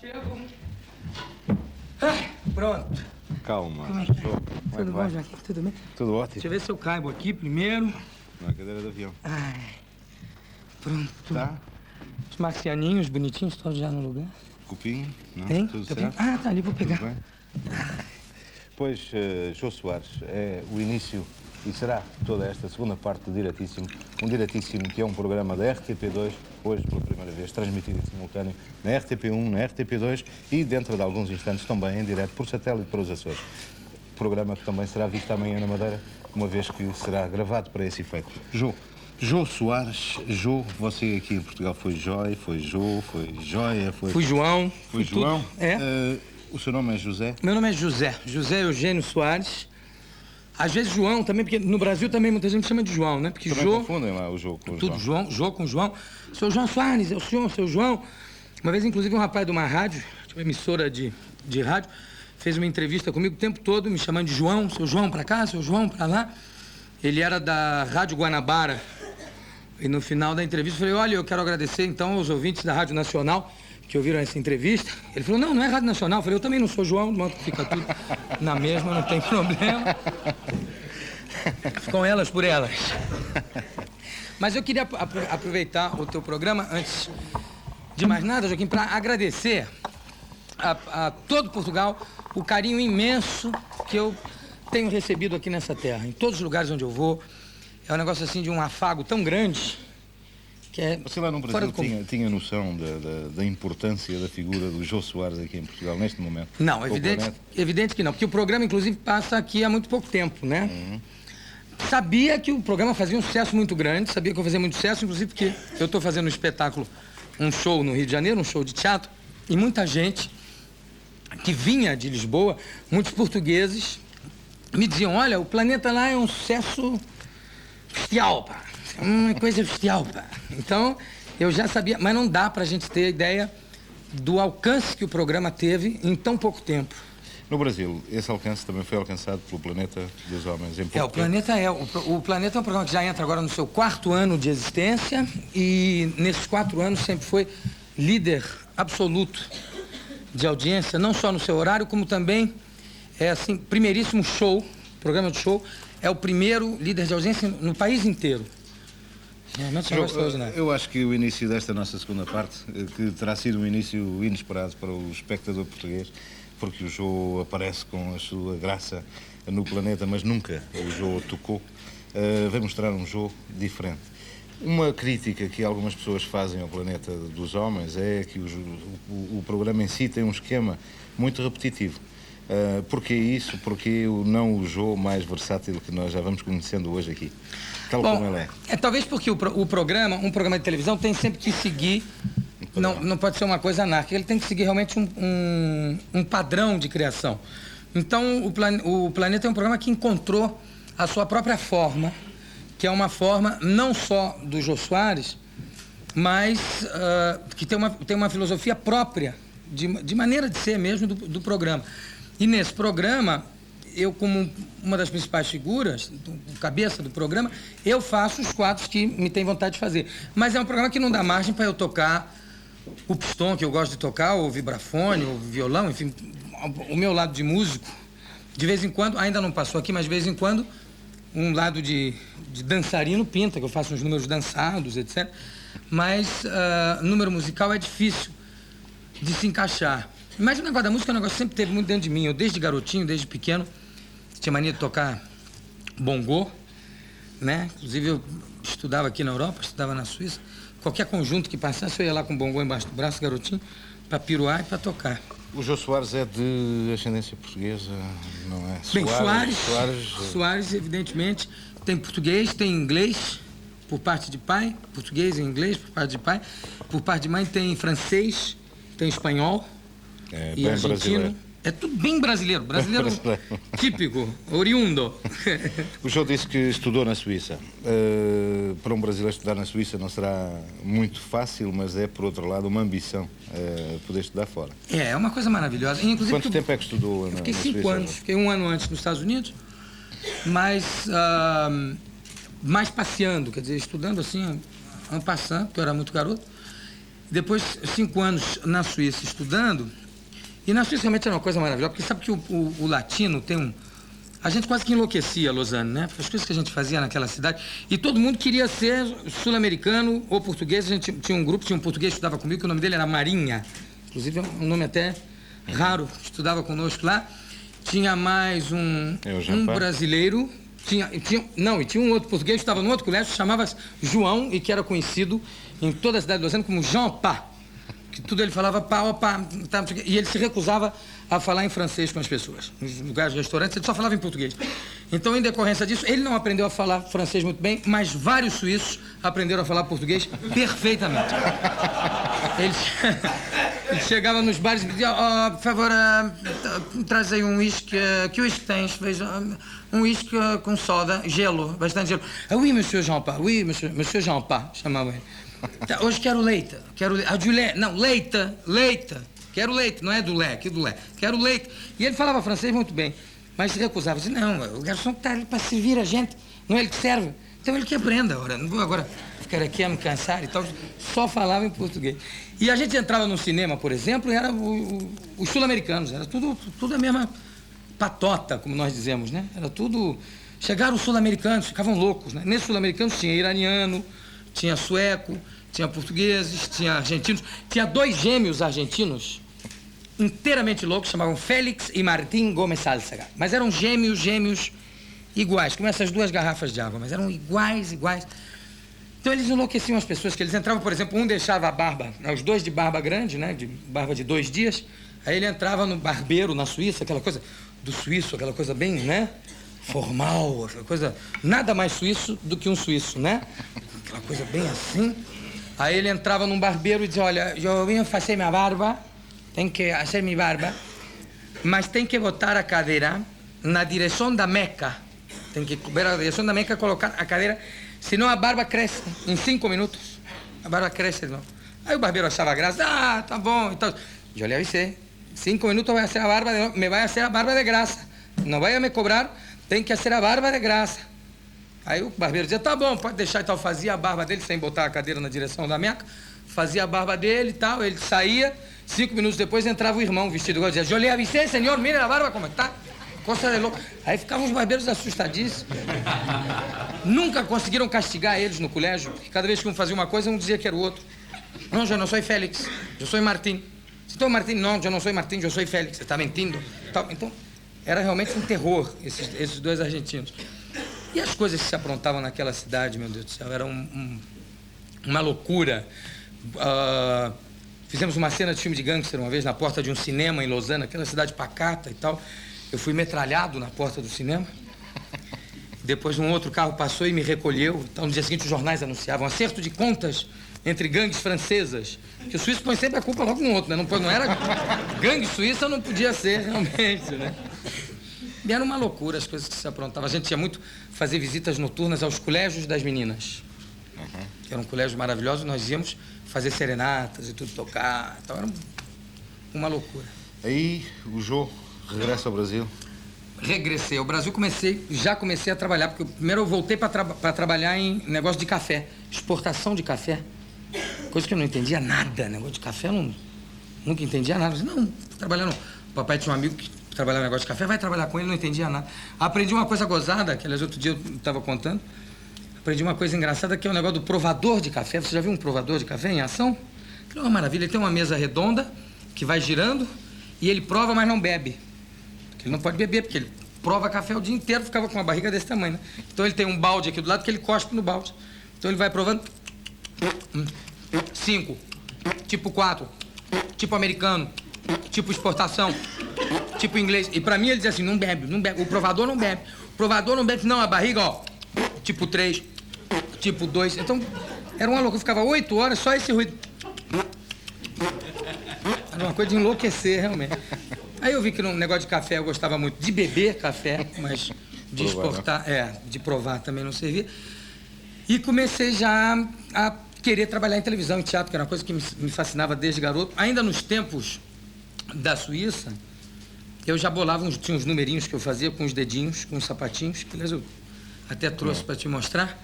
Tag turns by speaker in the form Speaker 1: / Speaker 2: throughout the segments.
Speaker 1: Chego. Pronto.
Speaker 2: Calma.
Speaker 1: Como é que tá?
Speaker 2: Tudo
Speaker 1: Tudo bom, Joaquim? Tudo bem?
Speaker 2: Tudo ótimo.
Speaker 1: Deixa eu ver se eu caibo aqui primeiro.
Speaker 2: Na cadeira de avião.
Speaker 1: Ai. Pronto.
Speaker 2: Tá?
Speaker 1: Os marcianinhos bonitinhos, todos já no lugar.
Speaker 2: Cupim? Não?
Speaker 1: Tem?
Speaker 2: Tudo
Speaker 1: Tá
Speaker 2: certo?
Speaker 1: bem? Ah, tá ali, vou pegar.
Speaker 2: Tudo bem? Pois, Jô Soares, é o início e será toda esta segunda parte do Diretíssimo. Um Diretíssimo que é um programa da RTP2, hoje pela primeira vez, transmitido em simultâneo na RTP1, na RTP2 e dentro de alguns instantes também em direto por satélite para os Açores. Programa que também será visto amanhã na Madeira, uma vez que será gravado para esse efeito. Jô Soares, Jô, você aqui em Portugal foi Jóia, foi Jô, foi Jóia, foi...
Speaker 1: Fui João.
Speaker 2: Foi
Speaker 1: fui
Speaker 2: João.
Speaker 1: tudo. É.
Speaker 2: O seu nome é José?
Speaker 1: Meu nome é José. José Eugênio Soares. Às vezes João também, porque no Brasil também muita gente chama de João, né? Porque
Speaker 2: Também
Speaker 1: Jô...
Speaker 2: confundem lá o Jô com o
Speaker 1: Tudo
Speaker 2: João.
Speaker 1: Jô com João. Seu João Soares, é o senhor, seu João. Uma vez, inclusive, um rapaz de uma rádio, de uma emissora de rádio, fez uma entrevista comigo o tempo todo, me chamando de João, seu João pra cá, seu João pra lá. Ele era da Rádio Guanabara. E no final da entrevista eu falei, olha, eu quero agradecer então aos ouvintes da Rádio Nacional que ouviram essa entrevista. Ele falou, não, não é Rádio Nacional. Eu falei, eu também não sou João, de modo que fica tudo na mesma, não tem problema. Com elas por elas. Mas eu queria aproveitar o teu programa, antes de mais nada, Joaquim, para agradecer a todo Portugal o carinho imenso que eu tenho recebido aqui nessa terra. Em todos os lugares onde eu vou, é um negócio assim de um afago tão grande que é...
Speaker 2: Você lá no Brasil tinha noção da importância da figura do Jô Soares aqui em Portugal, neste momento?
Speaker 1: Não, evidente que não, porque o programa, inclusive, passa aqui há muito pouco tempo, né?
Speaker 2: Uhum.
Speaker 1: Sabia que o programa fazia um sucesso muito grande, sabia que eu fazia muito sucesso, inclusive porque eu estou fazendo um espetáculo, um show no Rio de Janeiro, um show de teatro, e muita gente que vinha de Lisboa, muitos portugueses, me diziam, olha, o Planeta lá é um sucesso bestial, pá. É uma coisa bestial, pá. Então, eu já sabia, mas não dá pra gente ter ideia do alcance que o programa teve em tão pouco tempo.
Speaker 2: No Brasil, esse alcance também foi alcançado pelo Planeta dos Homens em pouco tempo.
Speaker 1: O Planeta é um programa que já entra agora no seu 4º ano de existência e nesses 4 anos sempre foi líder absoluto de audiência, não só no seu horário, como também é assim, primeiríssimo show, programa de show, é o primeiro líder de audiência no país inteiro. Realmente é um extraordinário.
Speaker 2: Eu acho que o início desta nossa segunda parte, que terá sido um início inesperado para o espectador português, porque o Jô aparece com a sua graça no Planeta, mas nunca o Jô tocou, vai mostrar um Jô diferente. Uma crítica que algumas pessoas fazem ao Planeta dos Homens é que o programa em si tem um esquema muito repetitivo. Porquê isso? Porquê não o Jô mais versátil que nós já vamos conhecendo hoje aqui? Tal como ele é.
Speaker 1: Talvez porque um programa de televisão tem sempre que seguir, não pode ser uma coisa anárquica, ele tem que seguir realmente um padrão de criação. Então, o Planeta é um programa que encontrou a sua própria forma, que é uma forma não só do Jô Soares, mas que tem uma filosofia própria, de maneira de ser mesmo do programa. E nesse programa, eu como uma das principais figuras, cabeça do programa, eu faço os quadros que me tem vontade de fazer. Mas é um programa que não dá margem para eu tocar o pistão, que eu gosto de tocar, ou o vibrafone, ou o violão, enfim, o meu lado de músico. De vez em quando, ainda não passou aqui, mas de vez em quando, um lado de dançarino pinta, que eu faço uns números dançados, etc. Mas número musical é difícil de se encaixar. Mas o negócio da música é um negócio que sempre teve muito dentro de mim. Eu, desde garotinho, desde pequeno, tinha mania de tocar bongô, né? Inclusive, eu estudava aqui na Europa, estudava na Suíça. Qualquer conjunto que passasse, eu ia lá com o bongô embaixo do braço, garotinho, para piruar e para tocar.
Speaker 2: O Jô Soares é de ascendência portuguesa, não é?
Speaker 1: Bem, Soares, evidentemente, tem português, tem inglês, por parte de pai, português e inglês, por parte de pai. Por parte de mãe tem francês, tem espanhol.
Speaker 2: É
Speaker 1: e
Speaker 2: bem
Speaker 1: argentino.
Speaker 2: brasileiro.
Speaker 1: É tudo bem brasileiro, brasileiro típico, oriundo.
Speaker 2: O Jô disse que estudou na Suíça. Para um brasileiro estudar na Suíça não será muito fácil, mas é, por outro lado, uma ambição poder estudar fora.
Speaker 1: É uma coisa maravilhosa. Inclusive,
Speaker 2: quanto tempo é que estudou na
Speaker 1: Suíça? Fiquei 5 anos, fiquei 1 ano antes nos Estados Unidos, mas mais passeando, quer dizer, estudando assim, en passant, porque eu era muito garoto. Depois, 5 anos na Suíça estudando. E na Suíça realmente era uma coisa maravilhosa, porque sabe que o latino tem um... A gente quase que enlouquecia Lausanne, né? As coisas que a gente fazia naquela cidade. E todo mundo queria ser sul-americano ou português. A gente tinha um grupo, tinha um português que estudava comigo, que o nome dele era Marinha. Inclusive, é um nome até raro, estudava conosco lá. Tinha mais um brasileiro. E tinha um outro português que estava no outro colégio, chamava-se João, e que era conhecido em toda a cidade de Lausanne como Jean Pá. Que tudo ele falava pá, pá, tá, e ele se recusava a falar em francês com as pessoas. Nos lugares de restaurantes, ele só falava em português. Então, em decorrência disso, ele não aprendeu a falar francês muito bem, mas vários suíços aprenderam a falar português perfeitamente. Ele chegava nos bares e dizia, por favor, traz aí um uísque, que uísque tens? Veja, um uísque com soda, gelo, bastante gelo. Ah, oui, monsieur Jean-Pas, oui, monsieur Jean-Pas, chamava ele. Tá, hoje quero leite, du lait, não, leite, quero leite, não é do lé, que do lé, quero leite. E ele falava francês muito bem, mas se recusava, dizia, não, o garçom está ali para servir a gente, não é ele que serve, então ele que aprenda, não vou agora ficar aqui a me cansar e tal, só falava em português. E a gente entrava no cinema, por exemplo, e era os sul-americanos, era tudo a mesma patota, como nós dizemos, né? Era tudo... Chegaram os sul-americanos, ficavam loucos, né? Nesses sul-americanos tinha iraniano, tinha sueco, tinha portugueses, tinha argentinos. Tinha 2 gêmeos argentinos, inteiramente loucos, chamavam Félix e Martín Gómez Álzaga. Mas eram gêmeos iguais, como essas 2 garrafas de água, mas eram iguais. Então eles enlouqueciam as pessoas, que eles entravam, por exemplo, um deixava a barba, os 2 de barba grande, né, de barba de 2 dias, aí ele entrava no barbeiro na Suíça, aquela coisa do suíço, aquela coisa bem, né, formal, aquela coisa, nada mais suíço do que um suíço, né? Aquela coisa bem assim. Aí ele entrava num barbeiro e dizia, olha, eu vim fazer minha barba, tem que fazer minha barba, mas tem que botar a cadeira na direção da Meca. Tem que ver a direção da Meca, colocar a cadeira, senão a barba cresce em 5 minutos. A barba cresce de novo. Aí o barbeiro achava graça, tá bom. Então, eu lhe avisei, 5 minutos vai ser a barba de novo, me vai fazer a barba de graça. Não vai me cobrar, tem que fazer a barba de graça. Aí o barbeiro dizia, tá bom, pode deixar e tal. Fazia a barba dele, sem botar a cadeira na direção da Meca. Fazia a barba dele e tal, ele saía. 5 minutos depois entrava o irmão vestido igual, dizia, eu lhe avisei, senhor, mire a barba como está. Coisa de louco. Aí ficavam os barbeiros assustadíssimos. Nunca conseguiram castigar eles no colégio, porque cada vez que um fazia uma coisa, um dizia que era o outro. Não, eu não sou Félix, eu sou Martim. Então, Martim, não, eu não sou Martim, eu sou Félix, você está mentindo. Então, era realmente um terror, esses 2 argentinos. E as coisas que se aprontavam naquela cidade, meu Deus do céu, era uma loucura. Fizemos uma cena de filme de gangster uma vez na porta de um cinema em Lausanne, aquela cidade pacata e tal. Eu fui metralhado na porta do cinema. Depois um outro carro passou e me recolheu. Então, no dia seguinte, os jornais anunciavam acerto de contas entre gangues francesas. Que o suíço põe sempre a culpa logo no outro, né? Não era gangue suíça, não podia ser realmente, né? E era uma loucura as coisas que se aprontavam. A gente tinha muito fazer visitas noturnas aos colégios das meninas. Que era um colégio maravilhoso, nós íamos fazer serenatas e tudo, tocar. Então era uma loucura.
Speaker 2: Aí o Jô regressa ao Brasil?
Speaker 1: Regressei ao Brasil, já comecei a trabalhar, porque primeiro eu voltei para trabalhar em negócio de café, exportação de café. Coisa que eu não entendia nada, negócio de café, eu nunca entendia nada. Eu disse, não, trabalhando. O papai tinha um amigo que trabalhava no negócio de café, vai trabalhar com ele, não entendia nada. Aprendi uma coisa gozada, que aliás outro dia eu estava contando. Aprendi uma coisa engraçada, que é o negócio do provador de café. Você já viu um provador de café em ação? Aquilo é uma maravilha. Ele tem uma mesa redonda, que vai girando, e ele prova, mas não bebe. Porque ele não pode beber, porque ele prova café o dia inteiro, ficava com uma barriga desse tamanho, né? Então ele tem um balde aqui do lado, que ele cospe no balde. Então ele vai provando. 5, tipo 4, tipo americano, tipo exportação, tipo inglês. E pra mim ele diz assim, não bebe. O provador não bebe. O provador não bebe, não, a barriga, ó, tipo 3, tipo 2. Então, era uma loucura. Eu ficava 8 horas, só esse ruído. Era uma coisa de enlouquecer, realmente. Aí eu vi que no negócio de café eu gostava muito de beber café, mas de exportar, de provar também não servia. E comecei já a querer trabalhar em televisão, em teatro, que era uma coisa que me fascinava desde garoto. Ainda nos tempos da Suíça, eu já bolava, tinha uns numerinhos que eu fazia com os dedinhos, com os sapatinhos, que aliás eu até trouxe para te mostrar,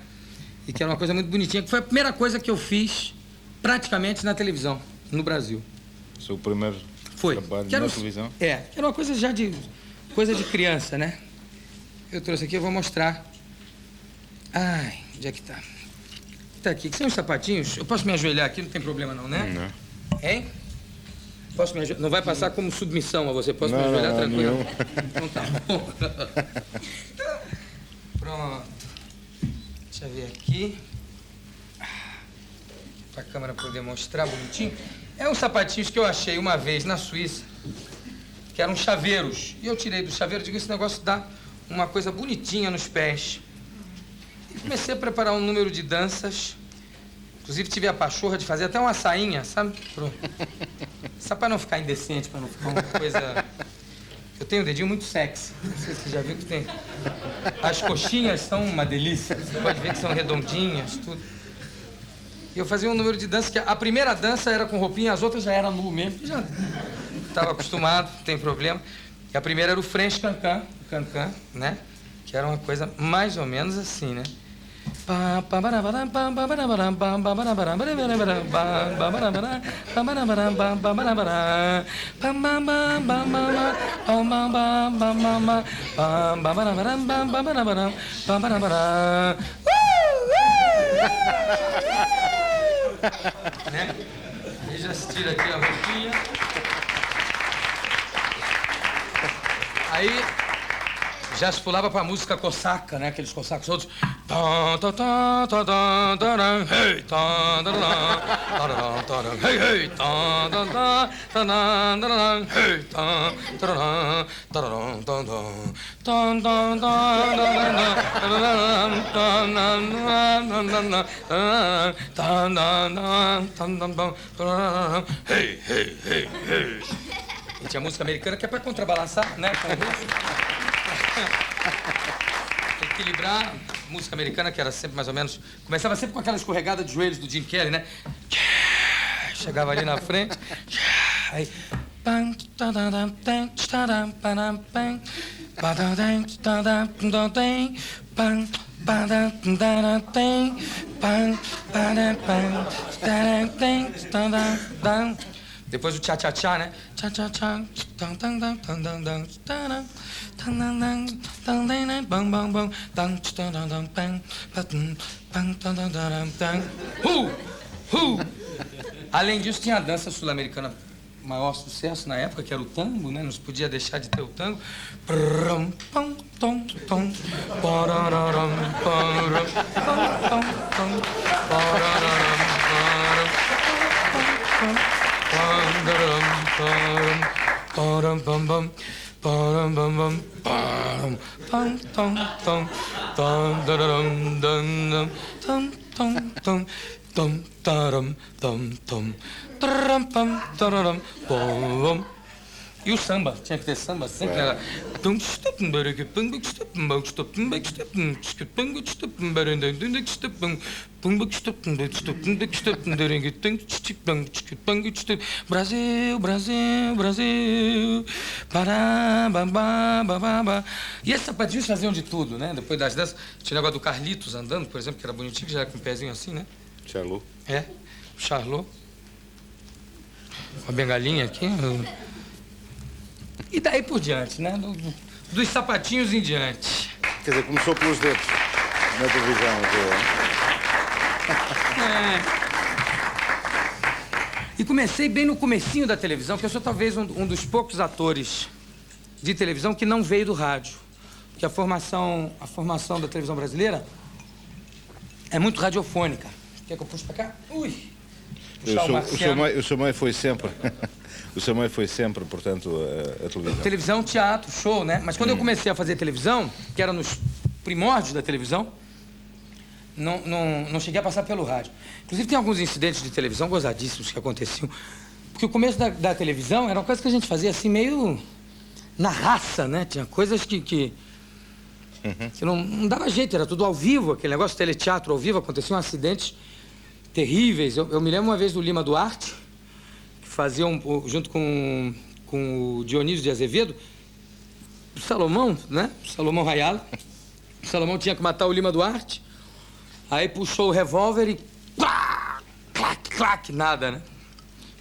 Speaker 1: e que era uma coisa muito bonitinha, que foi a primeira coisa que eu fiz praticamente na televisão, no Brasil.
Speaker 2: O seu primeiro trabalho na televisão?
Speaker 1: Era uma coisa já de criança, né? Eu trouxe aqui, eu vou mostrar. Ai, onde é que tá? Tá aqui, que são os sapatinhos. Eu posso me ajoelhar aqui, não tem problema não, né?
Speaker 2: Não.
Speaker 1: Hein? Posso me ajoelhar? Não vai passar como submissão a você, posso me ajoelhar tranquilo? Então tá bom. Pronto. Deixa eu ver aqui. Para a câmera poder mostrar bonitinho. É uns sapatinhos que eu achei uma vez na Suíça, que eram chaveiros. E eu tirei do chaveiro e digo, esse negócio dá uma coisa bonitinha nos pés. E comecei a preparar um número de danças. Inclusive tive a pachorra de fazer até uma sainha, sabe? Só para não ficar indecente, para não ficar uma coisa... Eu tenho um dedinho muito sexy. Não sei se você já viu que tem. As coxinhas são uma delícia. Você pode ver que são redondinhas, tudo. E eu fazia um número de dança que a primeira dança era com roupinha, as outras já eram nu mesmo. Já estava acostumado, não tem problema. E a primeira era o French Cancan, né? Que era uma coisa mais ou menos assim, né? Né? E já se tira aqui a roupinha. Aí já se pulava pra música cossaca, né? Aqueles cossacos todos. E tinha música americana que é pra contrabalançar, né? Equilibrar. Música americana, que era sempre mais ou menos... Começava sempre com aquela escorregada de joelhos do Jim Kelly, né? Chegava ali na frente. Aí... Depois o tchá-tchá-tchá, né? Tchá-tchá-tchá. Além disso, tinha a dança sul-americana maior sucesso na época, que era o tango, né? Não se podia deixar de ter o tango. E o samba, tinha que ter samba sempre. Era... Brasil, Brasil, Brasil. E esses sapatinhos faziam de tudo, né? Depois das danças, tinha o negócio do Carlitos andando, por exemplo, que era bonitinho, que já era com um pezinho assim, né?
Speaker 2: Charlot.
Speaker 1: É, Charlot. Com a bengalinha aqui. E daí por diante, né? Dos sapatinhos em diante.
Speaker 2: Quer dizer, começou pelos dedos na televisão.
Speaker 1: E comecei bem no comecinho da televisão, porque eu sou talvez um dos poucos atores de televisão que não veio do rádio. Porque a formação da televisão brasileira é muito radiofônica. Quer que eu puxe pra cá? Ui!
Speaker 2: O seu mãe foi sempre... O seu mãe foi sempre, portanto, a televisão.
Speaker 1: Televisão, teatro, show, né? Mas quando eu comecei a fazer televisão, que era nos primórdios da televisão, não cheguei a passar pelo rádio. Inclusive, tem alguns incidentes de televisão gozadíssimos que aconteciam. Porque o começo da televisão era uma coisa que a gente fazia assim, meio na raça, né? Tinha coisas que não dava jeito, era tudo ao vivo, aquele negócio de teleteatro ao vivo, aconteciam acidentes terríveis. Eu me lembro uma vez do Lima Duarte, que fazia junto com o Dionísio de Azevedo, o Salomão, né? O Salomão Rayala. O Salomão tinha que matar o Lima Duarte, aí puxou o revólver e... clac, nada, né?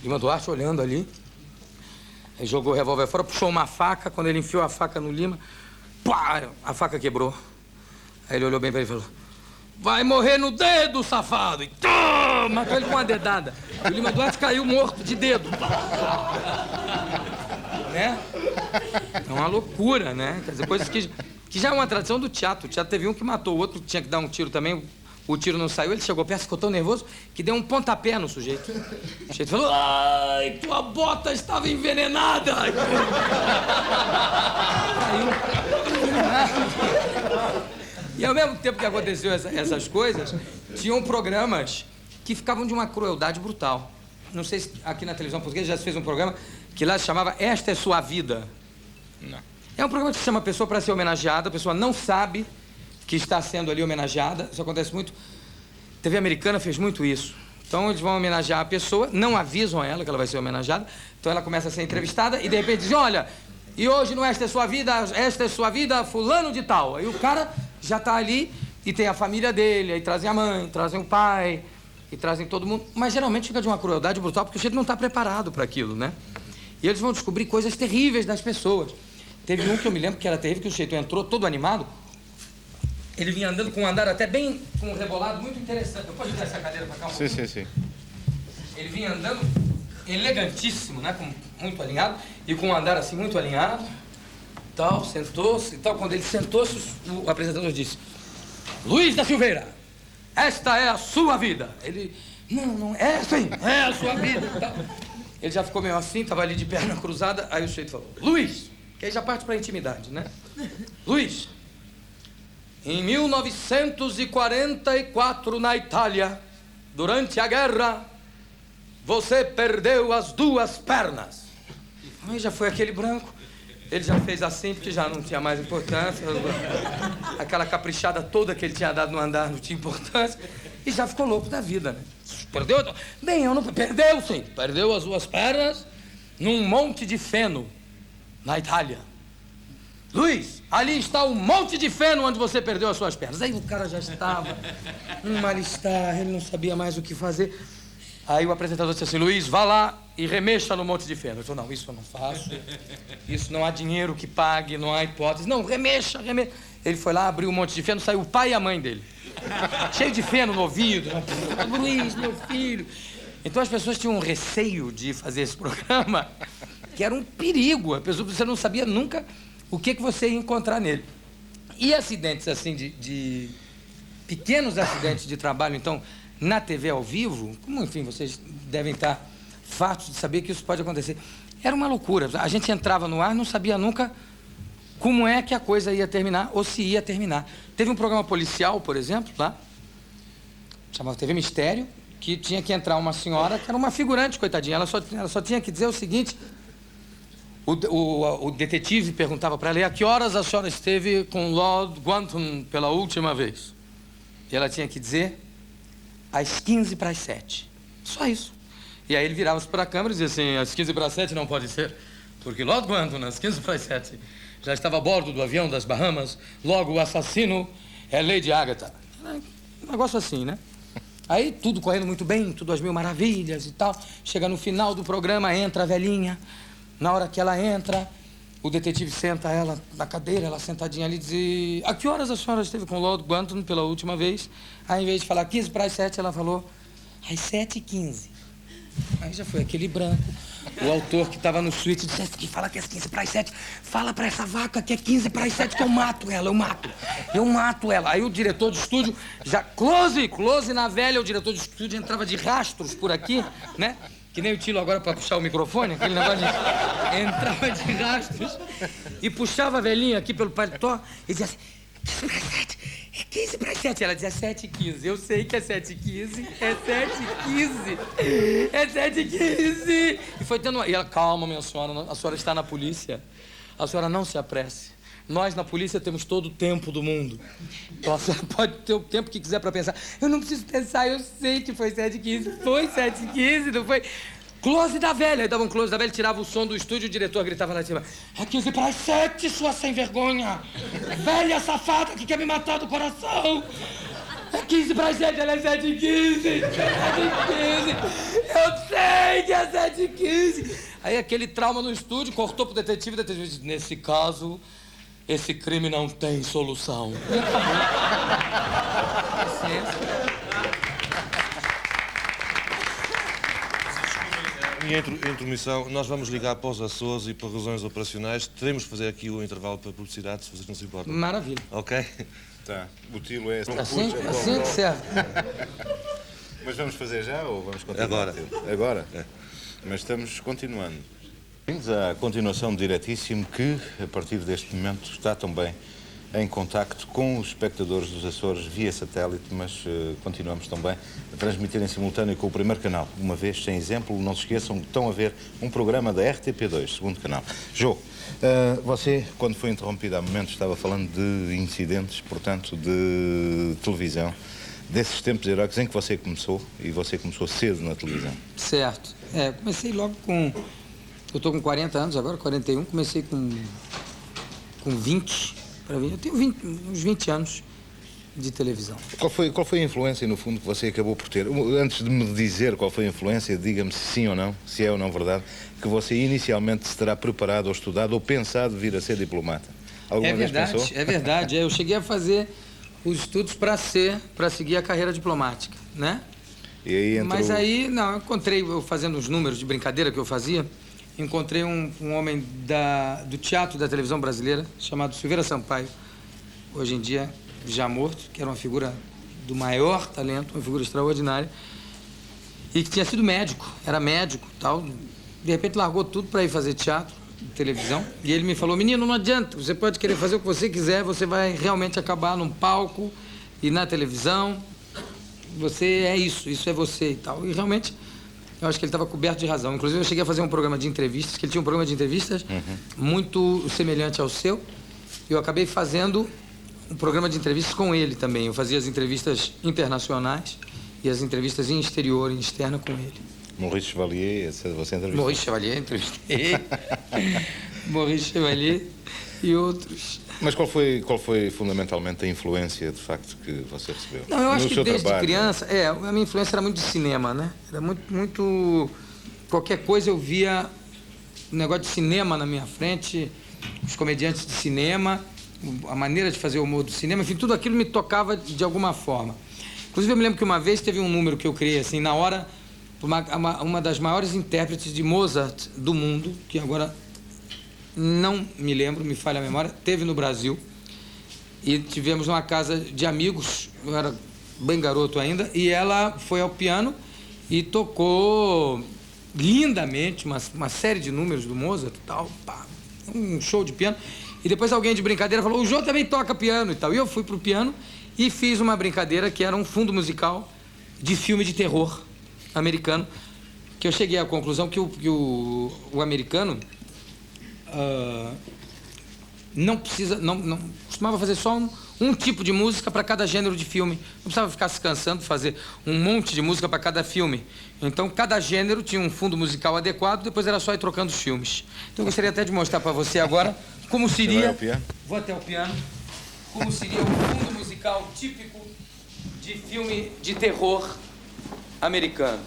Speaker 1: Lima Duarte olhando ali. Aí jogou o revólver fora, puxou uma faca. Quando ele enfiou a faca no Lima, pá, a faca quebrou. Aí ele olhou bem pra ele e falou: vai morrer no dedo, safado! E matou ele com uma dedada. O Lima Duarte caiu morto de dedo. Né? É uma loucura, né? Quer dizer, coisas que já é uma tradição do teatro. O teatro teve um que matou, o outro tinha que dar um tiro também. O tiro não saiu, ele chegou perto, ficou tão nervoso que deu um pontapé no sujeito. O sujeito falou: ai, tua bota estava envenenada! Caiu. E ao mesmo tempo que aconteceu essas coisas, tinham programas que ficavam de uma crueldade brutal. Não sei se aqui na televisão portuguesa já se fez um programa que lá se chamava Esta é Sua Vida.
Speaker 2: Não.
Speaker 1: É um programa que chama a pessoa para ser homenageada, a pessoa não sabe que está sendo ali homenageada. Isso acontece muito. A TV americana fez muito isso. Então eles vão homenagear a pessoa, não avisam a ela que ela vai ser homenageada. Então ela começa a ser entrevistada e de repente dizem: olha, e hoje no Esta é Sua Vida, esta é Sua Vida, fulano de tal. Aí o cara já está ali e tem a família dele, aí trazem a mãe, trazem o pai, e trazem todo mundo. Mas geralmente fica de uma crueldade brutal porque o sujeito não está preparado para aquilo, né? E eles vão descobrir coisas terríveis das pessoas. Teve um que eu me lembro que era terrível, que o sujeito entrou todo animado. Ele vinha andando com um andar até bem, com um rebolado muito interessante. Eu posso dar essa cadeira para cá um pouco?
Speaker 2: Sim.
Speaker 1: Ele vinha andando elegantíssimo, né? Muito alinhado. E com um andar assim muito alinhado. Tal, sentou-se e tal. Quando ele sentou-se, o apresentador disse: Luiz da Silveira, esta é a sua vida. Ele: não é assim, é a sua vida. Tal. Ele já ficou meio assim, estava ali de perna cruzada. Aí o sujeito falou: Luiz, que aí já parte para a intimidade, né? Luiz, em 1944, na Itália, durante a guerra, você perdeu as duas pernas. Aí já foi aquele branco. Ele já fez assim, porque já não tinha mais importância. Aquela caprichada toda que ele tinha dado no andar não tinha importância. E já ficou louco da vida, né? Perdeu? Bem, eu não... Perdeu, sim. Perdeu as duas pernas num monte de feno, na Itália. Luiz, ali está um monte de feno onde você perdeu as suas pernas. Aí o cara já estava um mal-estar, ele não sabia mais o que fazer. Aí o apresentador disse assim: Luiz, vá lá e remexa no monte de feno. Eu falei: não, isso eu não faço. Isso não há dinheiro que pague, não há hipótese. Não, remexa. Ele foi lá, abriu um monte de feno, saiu o pai e a mãe dele. Cheio de feno no ouvido. Luiz, meu filho. Então as pessoas tinham um receio de fazer esse programa, que era um perigo. A pessoa, você não sabia nunca o que você ia encontrar nele. E acidentes assim de pequenos acidentes de trabalho, então, na TV ao vivo, como, enfim, vocês devem estar fartos de saber que isso pode acontecer. Era uma loucura. A gente entrava no ar e não sabia nunca como é que a coisa ia terminar ou se ia terminar. Teve um programa policial, por exemplo, lá, chamava TV Mistério, que tinha que entrar uma senhora que era uma figurante, coitadinha. Ela só tinha que dizer o seguinte: o detetive perguntava para ela: e a que horas a senhora esteve com Lord Guanton pela última vez? E ela tinha que dizer: às 15 para as 7. Só isso. E aí ele virava-se para a câmera e dizia assim: às 15 para as 7 não pode ser, porque Lord Guanton, às 15 para as 7, já estava a bordo do avião das Bahamas, logo o assassino é Lady Agatha. Um negócio assim, né? Aí tudo correndo muito bem, tudo às mil maravilhas e tal. Chega no final do programa, entra a velhinha. Na hora que ela entra, o detetive senta ela na cadeira, ela sentadinha ali, e diz: a que horas a senhora esteve com o Lord Guanton pela última vez? Aí, em vez de falar 15 para as 7, ela falou: às 7h15. Aí já foi aquele branco. O autor que estava no suíte disse: que fala que é 15 para as 7, fala para essa vaca que é 15 para as 7 que eu mato ela, eu mato ela. Aí o diretor de estúdio já, close na velha, o diretor de estúdio entrava de rastros por aqui, né? Que nem o Tilo agora para puxar o microfone, aquele negócio de... Entrava de rastros e puxava a velhinha aqui pelo paletó e dizia assim: 15 para as 7, é 15 para as 7. Ela dizia 7h15. Eu sei que é 7h15, é 7h15, é 7h15. E foi tendo uma... E ela: calma, minha senhora, a senhora está na polícia, a senhora não se apresse. Nós, na polícia, temos todo o tempo do mundo. Então, a senhora pode ter o tempo que quiser para pensar. Eu não preciso pensar, eu sei que foi 7h15. Foi 7h15, não foi? Close da velha. Aí dava um close da velha, tirava o som do estúdio, o diretor gritava lá de cima: é 15 para as 7, sua sem vergonha. Velha safada que quer me matar do coração. É 15 para 7, ela é 7h15. 7h15. Eu sei que é 7h15. Aí aquele trauma no estúdio, cortou pro detetive, o detetive disse, nesse caso, esse crime não tem solução. E acabou. Licença.
Speaker 3: Minha intromissão, nós vamos ligar após Açores e por razões operacionais teremos que fazer aqui o intervalo para publicidade, se vocês não se importam.
Speaker 1: Maravilha.
Speaker 3: Ok?
Speaker 2: Tá, o tilo é...
Speaker 1: Assim que serve.
Speaker 2: Mas vamos fazer já ou vamos continuar?
Speaker 3: Agora.
Speaker 2: Agora?
Speaker 3: É.
Speaker 2: Mas estamos continuando. Bem-vindos à continuação do Diretíssimo que, a partir deste momento, está também em contacto com os espectadores dos Açores via satélite, mas continuamos também a transmitir em simultâneo com o primeiro canal. Uma vez, sem exemplo, não se esqueçam que estão a ver um programa da RTP2, segundo canal. Jô, você, quando foi interrompido há momentos, estava falando de incidentes, portanto, de televisão, desses tempos heróicos em que você começou, e você começou cedo na televisão.
Speaker 1: Certo. Comecei logo com... Eu estou com 40 anos agora, 41, comecei com 20... Eu tenho uns 20 anos de televisão.
Speaker 2: Qual foi a influência, no fundo, que você acabou por ter? Antes de me dizer qual foi a influência, diga-me se sim ou não, se é ou não verdade, que você inicialmente se terá preparado ou estudado ou pensado vir a ser diplomata. Alguma vez pensou?
Speaker 1: É verdade. Eu cheguei a fazer os estudos para seguir a carreira diplomática, né?
Speaker 2: E aí entrou...
Speaker 1: Mas aí, não, eu encontrei, eu fazendo uns números de brincadeira que eu fazia, encontrei um homem do teatro da televisão brasileira, chamado Silveira Sampaio, hoje em dia já morto, que era uma figura do maior talento, uma figura extraordinária, e que tinha sido médico, era médico e tal. De repente largou tudo para ir fazer teatro, televisão, e ele me falou, menino, não adianta, você pode querer fazer o que você quiser, você vai realmente acabar num palco e na televisão, você é isso é você e tal. E realmente... Eu acho que ele estava coberto de razão. Inclusive, eu cheguei a fazer um programa de entrevistas, que ele tinha um programa de entrevistas muito semelhante ao seu. E eu acabei fazendo um programa de entrevistas com ele também. Eu fazia as entrevistas internacionais e as entrevistas em exterior, em externa com ele.
Speaker 2: Maurice Chevalier, você entrevistou?
Speaker 1: Maurice Chevalier, entrevistei. Maurice Chevalier e outros.
Speaker 2: Mas qual foi fundamentalmente a influência, de facto, que você recebeu?
Speaker 1: Não, eu acho
Speaker 2: no
Speaker 1: que
Speaker 2: seu
Speaker 1: desde
Speaker 2: trabalho?
Speaker 1: criança, a minha influência era muito de cinema, né? Era muito... Qualquer coisa eu via um negócio de cinema na minha frente, os comediantes de cinema, a maneira de fazer o humor do cinema, enfim, tudo aquilo me tocava de alguma forma. Inclusive, eu me lembro que uma vez teve um número que eu criei, assim, na hora, uma das maiores intérpretes de Mozart do mundo, que agora... não me lembro, me falha a memória, teve no Brasil e tivemos uma casa de amigos, eu era bem garoto ainda, e ela foi ao piano e tocou lindamente uma série de números do Mozart e tal, pá, um show de piano, e depois alguém de brincadeira falou, o Jô também toca piano e tal, e eu fui pro piano e fiz uma brincadeira que era um fundo musical de filme de terror americano, que eu cheguei à conclusão que o americano não costumava fazer só um tipo de música para cada gênero de filme. Não precisava ficar se cansando de fazer um monte de música para cada filme. Então, cada gênero tinha um fundo musical adequado, depois era só ir trocando os filmes. Então, eu gostaria até de mostrar para você agora como seria...
Speaker 2: Você vai ao piano?
Speaker 1: Vou até o piano. Como seria um fundo musical típico de filme de terror americano.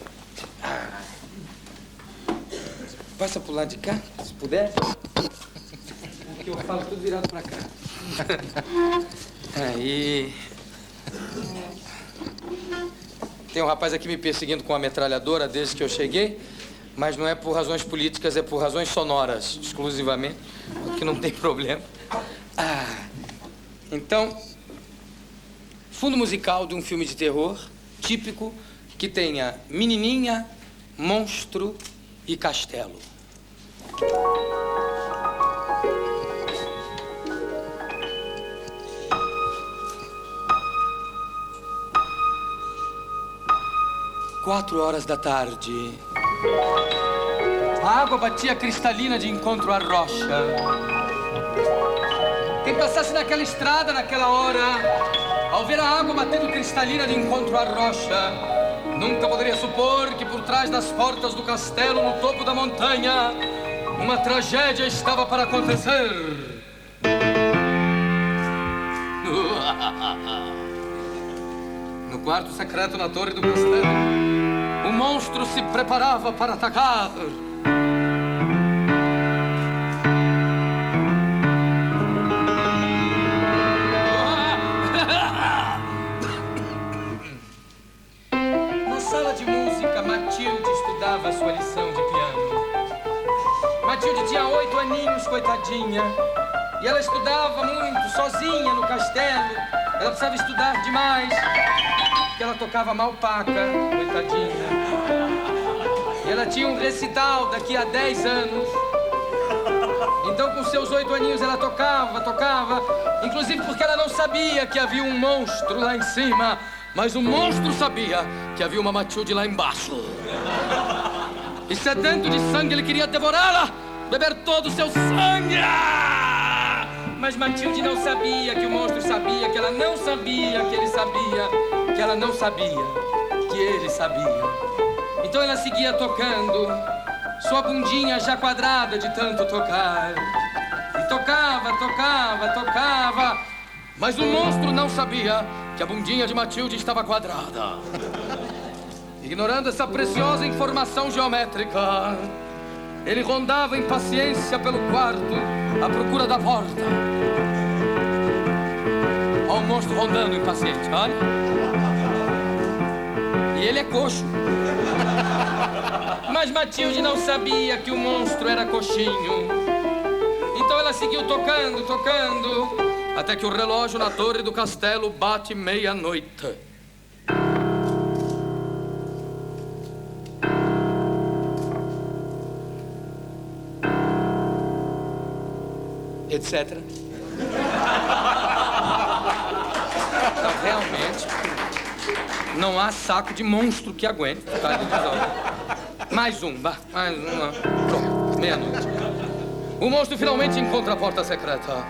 Speaker 1: Passa pro lado de cá, se puder. Porque eu falo tudo virado pra cá. Aí... Tem um rapaz aqui me perseguindo com uma metralhadora desde que eu cheguei, mas não é por razões políticas, é por razões sonoras, exclusivamente, o que não tem problema. Então, fundo musical de um filme de terror típico que tenha menininha, monstro e castelo. Quatro horas da tarde. A água batia cristalina de encontro à rocha. Quem passasse naquela estrada naquela hora, ao ver a água batendo cristalina de encontro à rocha, nunca poderia supor que por trás das portas do castelo, no topo da montanha, uma tragédia estava para acontecer. No quarto secreto na torre do castelo, o monstro se preparava para atacar. Na sala de música, Matilde estudava sua lição de piano. Matilde tinha 8 aninhos, coitadinha. E ela estudava muito, sozinha, no castelo. Ela precisava estudar demais, porque ela tocava mal paca, coitadinha. E ela tinha um recital daqui a 10 anos. Então, com seus 8 aninhos, ela tocava. Inclusive porque ela não sabia que havia um monstro lá em cima. Mas o monstro sabia que havia uma Matilde lá embaixo. E sedento de sangue, ele queria devorá-la, beber todo o seu sangue. Mas Matilde não sabia que o monstro sabia, que ela não sabia que ele sabia, que ela não sabia que ele sabia. Então ela seguia tocando, sua bundinha já quadrada de tanto tocar. E tocava. Mas o monstro não sabia que a bundinha de Matilde estava quadrada. Ignorando essa preciosa informação geométrica, ele rondava em paciência pelo quarto à procura da porta. Olha o monstro rondando impaciente, olha. E ele é coxo. Mas Matilde não sabia que o monstro era coxinho. Então ela seguiu tocando, até que o relógio na torre do castelo bate meia-noite. Etc. Não, realmente, não há saco de monstro que aguente. Tá? Mais um, vá. Pronto, meia-noite. O monstro finalmente encontra a porta secreta.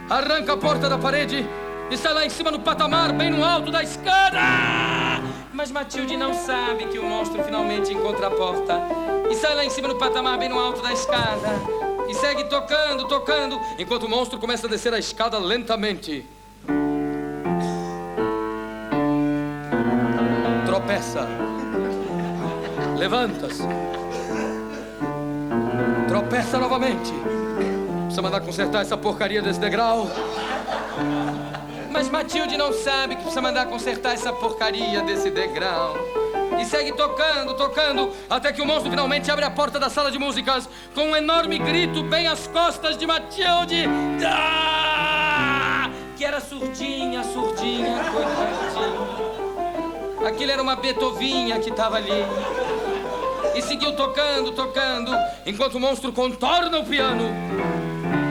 Speaker 1: Arranca a porta da parede e sai lá em cima no patamar, bem no alto da escada. Mas Matilde não sabe que o monstro finalmente encontra a porta e sai lá em cima no patamar, bem no alto da escada. E segue tocando, enquanto o monstro começa a descer a escada lentamente. Tropeça. Levanta-se. Tropeça novamente. Precisa mandar consertar essa porcaria desse degrau. Mas Matilde não sabe que precisa mandar consertar essa porcaria desse degrau. E segue tocando, até que o monstro finalmente abre a porta da sala de músicas com um enorme grito bem às costas de Matilde. Que era surdinha, coitadinha. Aquilo era uma Beethovinha que estava ali. E seguiu tocando, enquanto o monstro contorna o piano.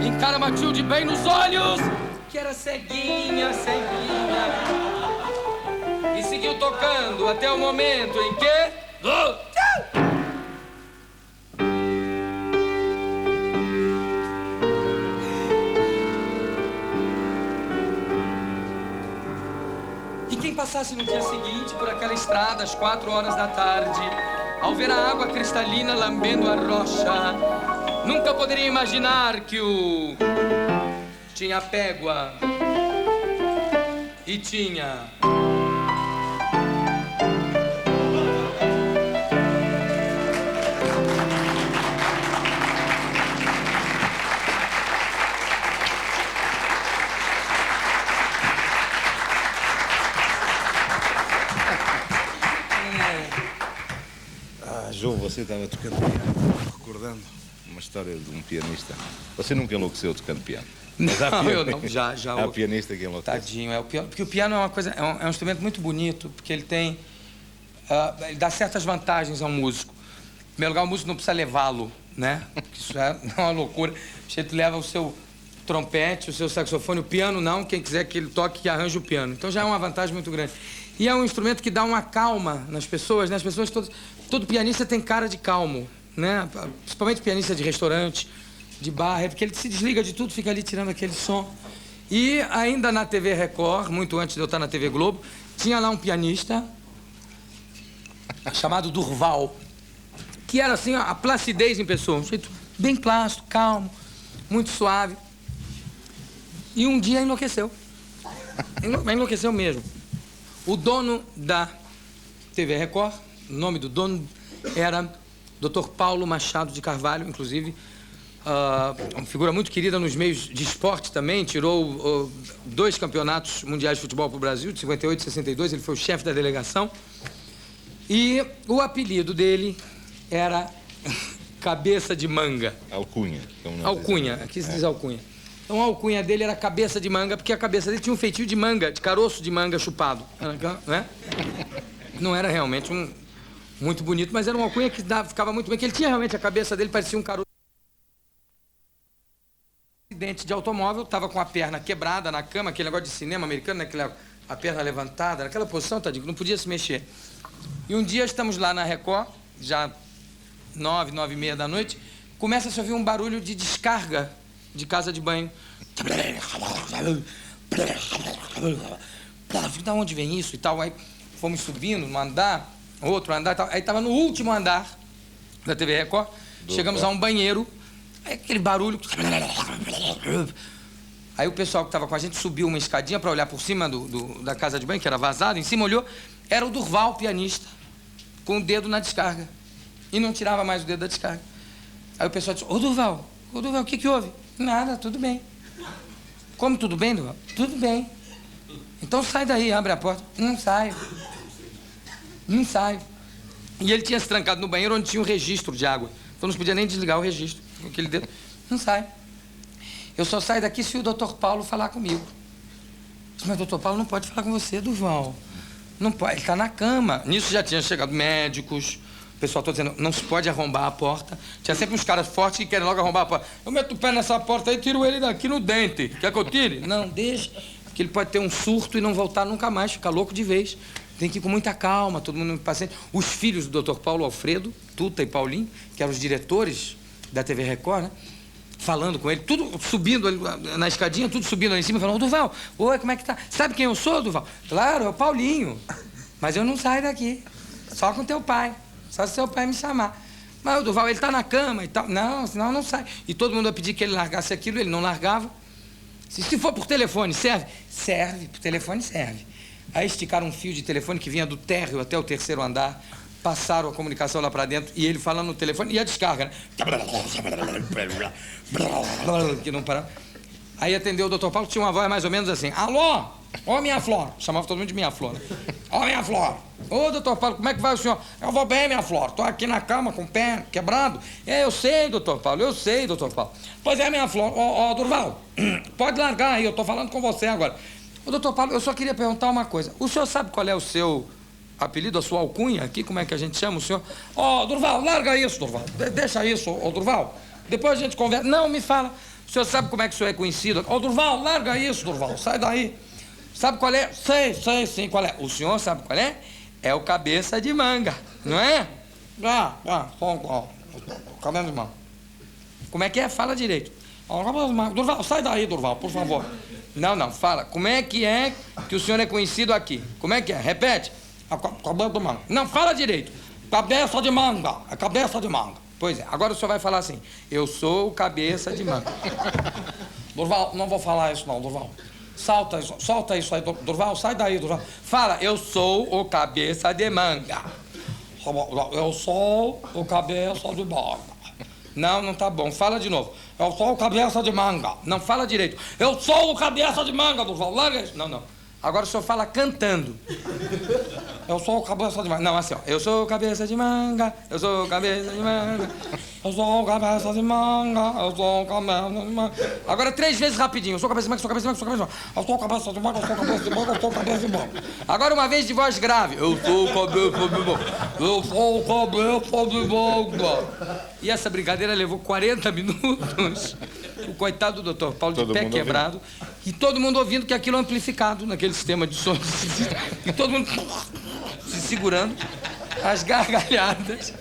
Speaker 1: Encara Matilde bem nos olhos, que era ceguinha. E seguiu tocando até o momento em que... E quem passasse no dia seguinte por aquela estrada às 4 horas da tarde, ao ver a água cristalina lambendo a rocha, nunca poderia imaginar que o... tinha pégua e tinha...
Speaker 2: João, você estava tocando piano, recordando uma história de um pianista. Você nunca enlouqueceu tocando piano?
Speaker 1: Não, eu não, já.
Speaker 2: Há pianista que enlouquece.
Speaker 1: Tadinho, é o piano. Porque o piano é uma coisa, é um instrumento muito bonito, porque ele tem... ele dá certas vantagens ao músico. Em primeiro lugar, o músico não precisa levá-lo, né? Isso é uma loucura. Você leva o seu trompete, o seu saxofone, o piano não. Quem quiser que ele toque, que arranje o piano. Então já é uma vantagem muito grande. E é um instrumento que dá uma calma nas pessoas, né? As pessoas todas... Todo pianista tem cara de calmo, né? Principalmente pianista de restaurante, de bar, é porque ele se desliga de tudo, fica ali tirando aquele som. E ainda na TV Record, muito antes de eu estar na TV Globo, tinha lá um pianista chamado Durval, que era assim, a placidez em pessoa, um jeito bem plástico, calmo, muito suave. E um dia enlouqueceu. Enlouqueceu mesmo. O dono da TV Record, o nome do dono era Dr. Paulo Machado de Carvalho, inclusive, uma figura muito querida nos meios de esporte também, tirou 2 campeonatos mundiais de futebol para o Brasil, de 58 e 62, ele foi o chefe da delegação. E o apelido dele era Cabeça de Manga.
Speaker 2: Alcunha.
Speaker 1: Alcunha, aqui se diz alcunha. Então a alcunha dele era Cabeça de Manga, porque a cabeça dele tinha um feitio de manga, de caroço de manga chupado. Né? Não era realmente muito bonito, mas era uma alcunha que ficava muito bem, que ele tinha realmente, a cabeça dele parecia um caroço. Acidente de automóvel, estava com a perna quebrada na cama, aquele negócio de cinema americano, né? A perna levantada, naquela posição, tadinho, que não podia se mexer. E um dia estamos lá na Record, já 9h30 da noite, começa a se ouvir um barulho de descarga de casa de banho. Da onde vem isso e tal? Aí fomos subindo no andar, outro andar e tal. Aí estava no último andar da TV Record, chegamos a um banheiro, aí aquele barulho. Aí o pessoal que estava com a gente subiu uma escadinha para olhar por cima da casa de banho, que era vazado, em cima olhou, era o Durval, pianista, com o dedo na descarga. E não tirava mais o dedo da descarga. Aí o pessoal disse, ô Durval, o que houve? Nada, tudo bem. Como tudo bem, Durval? Tudo bem. Então sai daí, abre a porta. Não saio. Não saio. E ele tinha se trancado no banheiro onde tinha um registro de água. Então não podia nem desligar o registro. Com aquele dedo. Não sai. Eu só saio daqui se o Dr. Paulo falar comigo. Mas o Dr. Paulo não pode falar com você, Durval. Não pode, ele está na cama. Nisso já tinha chegado médicos. O pessoal todo dizendo, não se pode arrombar a porta. Tinha sempre uns caras fortes que querem logo arrombar a porta. Eu meto o pé nessa porta aí e tiro ele daqui no dente. Quer que eu tire? Não, deixa. Porque ele pode ter um surto e não voltar nunca mais, ficar louco de vez. Tem que ir com muita calma, todo mundo paciente. Os filhos do Dr. Paulo Alfredo, Tuta e Paulinho, que eram os diretores da TV Record, né? Falando com ele, tudo subindo ali na escadinha, tudo subindo ali em cima, falando, ô Durval, oi, como é que tá? Sabe quem eu sou, Durval? Claro, é o Paulinho. Mas eu não saio daqui. Só com teu pai. Só se seu pai me chamar. Mas o Durval, ele tá na cama e tal. Não, senão não sai. E todo mundo ia pedir que ele largasse aquilo, ele não largava. Se for por telefone, serve? Serve, por telefone serve. Aí esticaram um fio de telefone que vinha do térreo até o 3º andar, passaram a comunicação lá para dentro e ele falando no telefone e a descarga, né? Que não parava. Aí atendeu o Dr. Paulo, tinha uma voz mais ou menos assim, alô, ô minha Flor, chamava todo mundo de minha Flor, né? Ô minha Flor, ô Dr. Paulo, como é que vai o senhor? Eu vou bem, minha Flor, tô aqui na cama com o pé quebrado. Eu sei, Dr. Paulo, eu sei, Dr. Paulo. Pois é, minha Flor, ô Durval, pode largar aí, eu tô falando com você agora. Ô Dr. Paulo, eu só queria perguntar uma coisa, o senhor sabe qual é o seu apelido, a sua alcunha aqui, como é que a gente chama o senhor? Ô Durval, larga isso, Durval, deixa isso, ô Durval, depois a gente conversa. Não, me fala. O senhor sabe como é que o senhor é conhecido? Ô, Durval, larga isso, Durval, sai daí. Sabe qual é? Sei, sim, qual é? O senhor sabe qual é? É o Cabeça de Manga, não é? Cabeça de Manga. Como é que é? Fala direito. Durval, sai daí, Durval, por favor. Não, fala. Como é que o senhor é conhecido aqui? Como é que é? Repete. Cabeça de Manga. Não, fala direito. Cabeça de Manga. É Cabeça de Manga. Pois é, agora o senhor vai falar assim, eu sou o Cabeça de Manga. Durval, não vou falar isso não, Durval. Solta isso aí, Durval, sai daí, Durval. Fala, eu sou o Cabeça de Manga. Eu sou o Cabeça de Manga. Não tá bom, fala de novo. Eu sou o Cabeça de Manga. Não, fala direito. Eu sou o Cabeça de Manga, Durval, larga isso. Não. Agora o senhor fala cantando. Eu sou o Cabeça de Manga. Não, assim, ó. Eu sou o Cabeça de Manga. Eu sou o Cabeça de Manga. Eu sou o Cabeça de Manga. Eu sou o Cabeça de Manga. Agora 3 vezes rapidinho. Eu sou o Cabeça de Manga, eu sou o Cabeça de Manga, eu sou o Cabeça de Manga. Eu sou o Cabeça de Manga, eu sou o Cabeça de Manga, eu sou o Cabeça de Manga. Agora uma vez de voz grave. Eu sou o Cabeça de Manga. Eu sou o Cabeça de Manga. E essa brincadeira levou 40 minutos. O coitado do Dr. Paulo de pé quebrado. E todo mundo ouvindo que aquilo é amplificado naquele sistema de som. E todo mundo se segurando, as gargalhadas.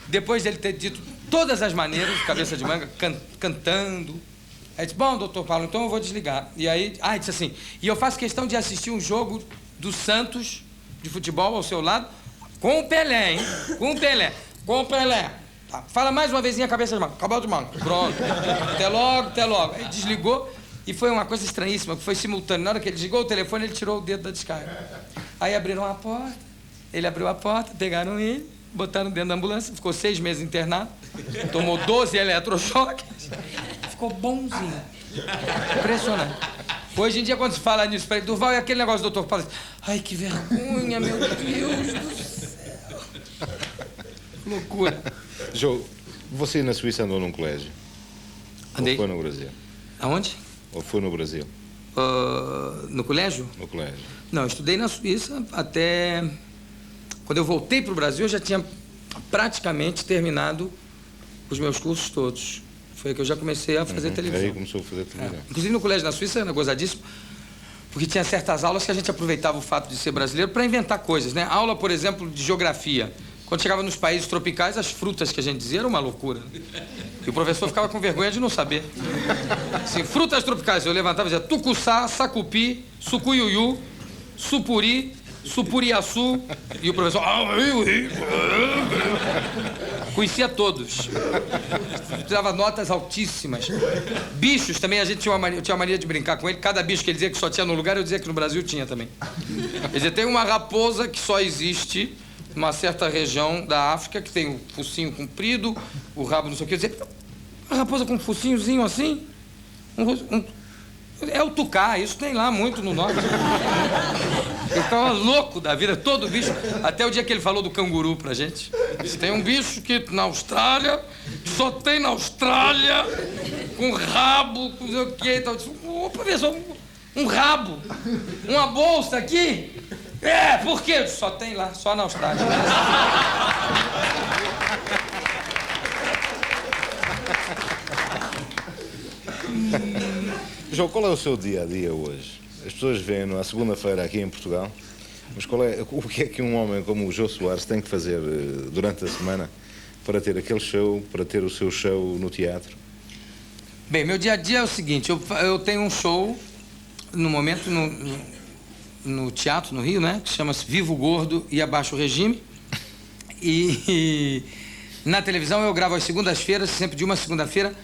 Speaker 1: Depois dele ter dito todas as maneiras, Cabeça de Manga, cantando. Aí disse, bom, Dr. Paulo, então eu vou desligar. E aí, disse assim, e eu faço questão de assistir um jogo do Santos, de futebol, ao seu lado, com o Pelé, hein? Com o Pelé. Tá. Fala mais uma vezinha, Cabeça de Manga. Cabelo de Manga. Pronto. Até logo. Aí desligou e foi uma coisa estranhíssima, que foi simultâneo. Na hora que ele desligou o telefone, ele tirou o dedo da descarga. Aí abriram a porta, ele abriu a porta, pegaram ele, botaram dentro da ambulância, ficou 6 meses internado, tomou 12 eletrochoques, ficou bonzinho. Impressionante. Hoje em dia, quando se fala nisso, para ele, Durval, é aquele negócio do doutor fala assim, ai, que vergonha, meu Deus do céu. Loucura.
Speaker 2: João, você na Suíça andou num colégio?
Speaker 1: Andei.
Speaker 2: Ou foi no Brasil?
Speaker 1: Aonde?
Speaker 2: Ou foi no Brasil?
Speaker 1: No colégio?
Speaker 2: No colégio.
Speaker 1: Não, eu estudei na Suíça até... Quando eu voltei para o Brasil, eu já tinha praticamente terminado os meus cursos todos. Foi que eu já comecei a fazer televisão.
Speaker 2: Aí começou a fazer televisão.
Speaker 1: Inclusive no colégio na Suíça era gozadíssimo, porque tinha certas aulas que a gente aproveitava o fato de ser brasileiro para inventar coisas, né? Aula, por exemplo, de geografia. Quando chegava nos países tropicais, as frutas que a gente dizia eram uma loucura. E o professor ficava com vergonha de não saber. Assim, frutas tropicais, eu levantava e dizia tucuçá, sacupi, sucuyuyu, supuri, supuriaçu. E o professor... Conhecia todos. Tirava notas altíssimas. Bichos também, a gente tinha uma mania de brincar com ele. Cada bicho que ele dizia que só tinha no lugar, eu dizia que no Brasil tinha também. Quer dizer, tem uma raposa que só existe numa certa região da África, que tem o focinho comprido, o rabo não sei o que. Eu dizia, uma raposa com um focinhozinho assim? É o tucá, isso tem lá muito no norte. Eu ficava louco da vida, todo bicho. Até o dia que ele falou do canguru pra gente. Tem um bicho que na Austrália, só tem na Austrália, com rabo, com não sei o quê. Então, ô, professor, um rabo, uma bolsa aqui? É, por quê? Só tem lá, só na Austrália.
Speaker 2: João, qual é o seu dia-a-dia hoje? As pessoas veem-no à segunda-feira aqui em Portugal, mas o que é que um homem como o Jô Soares tem que fazer durante a semana para ter aquele show, para ter o seu show no teatro?
Speaker 1: Bem, meu dia-a-dia é o seguinte, eu tenho um show, no momento, no teatro, no Rio, né? Que chama-se Vivo Gordo e Abaixo o Regime. E na televisão eu gravo às segundas-feiras, sempre de uma segunda-feira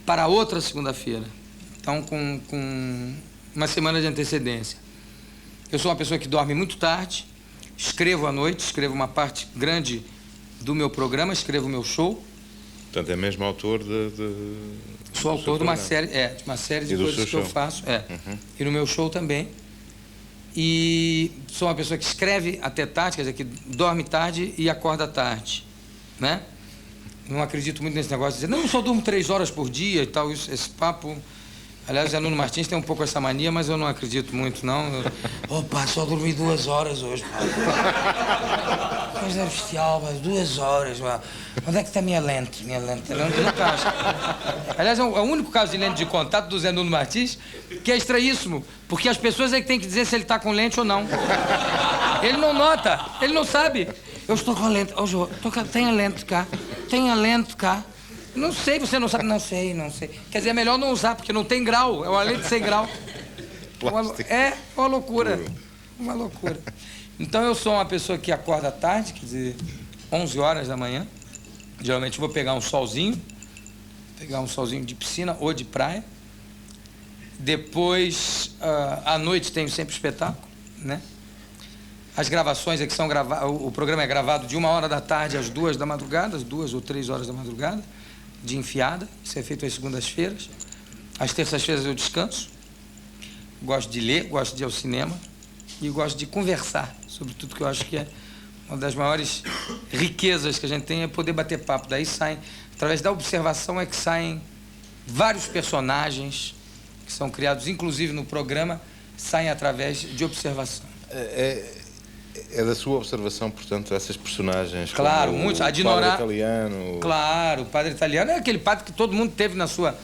Speaker 1: para outra segunda-feira. Então, com uma semana de antecedência. Eu sou uma pessoa que dorme muito tarde, escrevo à noite, escrevo uma parte grande do meu programa, escrevo o meu show.
Speaker 2: Portanto, é mesmo autor
Speaker 1: Sou autor de uma série, de uma série de coisas que eu faço. E no meu show também. E sou uma pessoa que escreve até tarde, quer dizer, que dorme tarde e acorda tarde, né? Não acredito muito nesse negócio de dizer, não, eu só durmo 3 horas por dia e tal, esse papo. Aliás, o Zé Nuno Martins tem um pouco essa mania, mas eu não acredito muito, não. Opa, só dormi 2 horas hoje, pá. Coisa bestial, mas 2 horas, pá. Onde é que está minha lente? Minha lente, eu nunca acho. Aliás, é o único caso de lente de contato do Zé Nuno Martins que é estranhíssimo, porque as pessoas é que têm que dizer se ele está com lente ou não. Ele não nota, ele não sabe. Eu estou com a lente. Ô, Jô, tem a lente cá. Tem a lente cá. Não sei, você não sabe. Não sei. Quer dizer, é melhor não usar, porque não tem grau. É uma lente sem grau. É uma loucura. Uma loucura. Então, eu sou uma pessoa que acorda tarde, quer dizer, 11 horas da manhã. Geralmente, vou pegar um solzinho de piscina ou de praia. Depois, à noite, tenho sempre espetáculo, né? As gravações é que são gravadas... O programa é gravado de 1h da tarde às 2 da madrugada, às 2 ou 3 horas da madrugada, de enfiada. Isso é feito às segundas-feiras. Às terças-feiras eu descanso. Gosto de ler, gosto de ir ao cinema e gosto de conversar sobre tudo, que eu acho que é uma das maiores riquezas que a gente tem, é poder bater papo. Daí saem, através da observação é que saem vários personagens que são criados, inclusive no programa, saem através de observação.
Speaker 2: É da sua observação, portanto, essas personagens,
Speaker 1: claro,
Speaker 2: como
Speaker 1: muitos.
Speaker 2: o padre italiano...
Speaker 1: Claro, o padre italiano é aquele padre que todo mundo teve na sua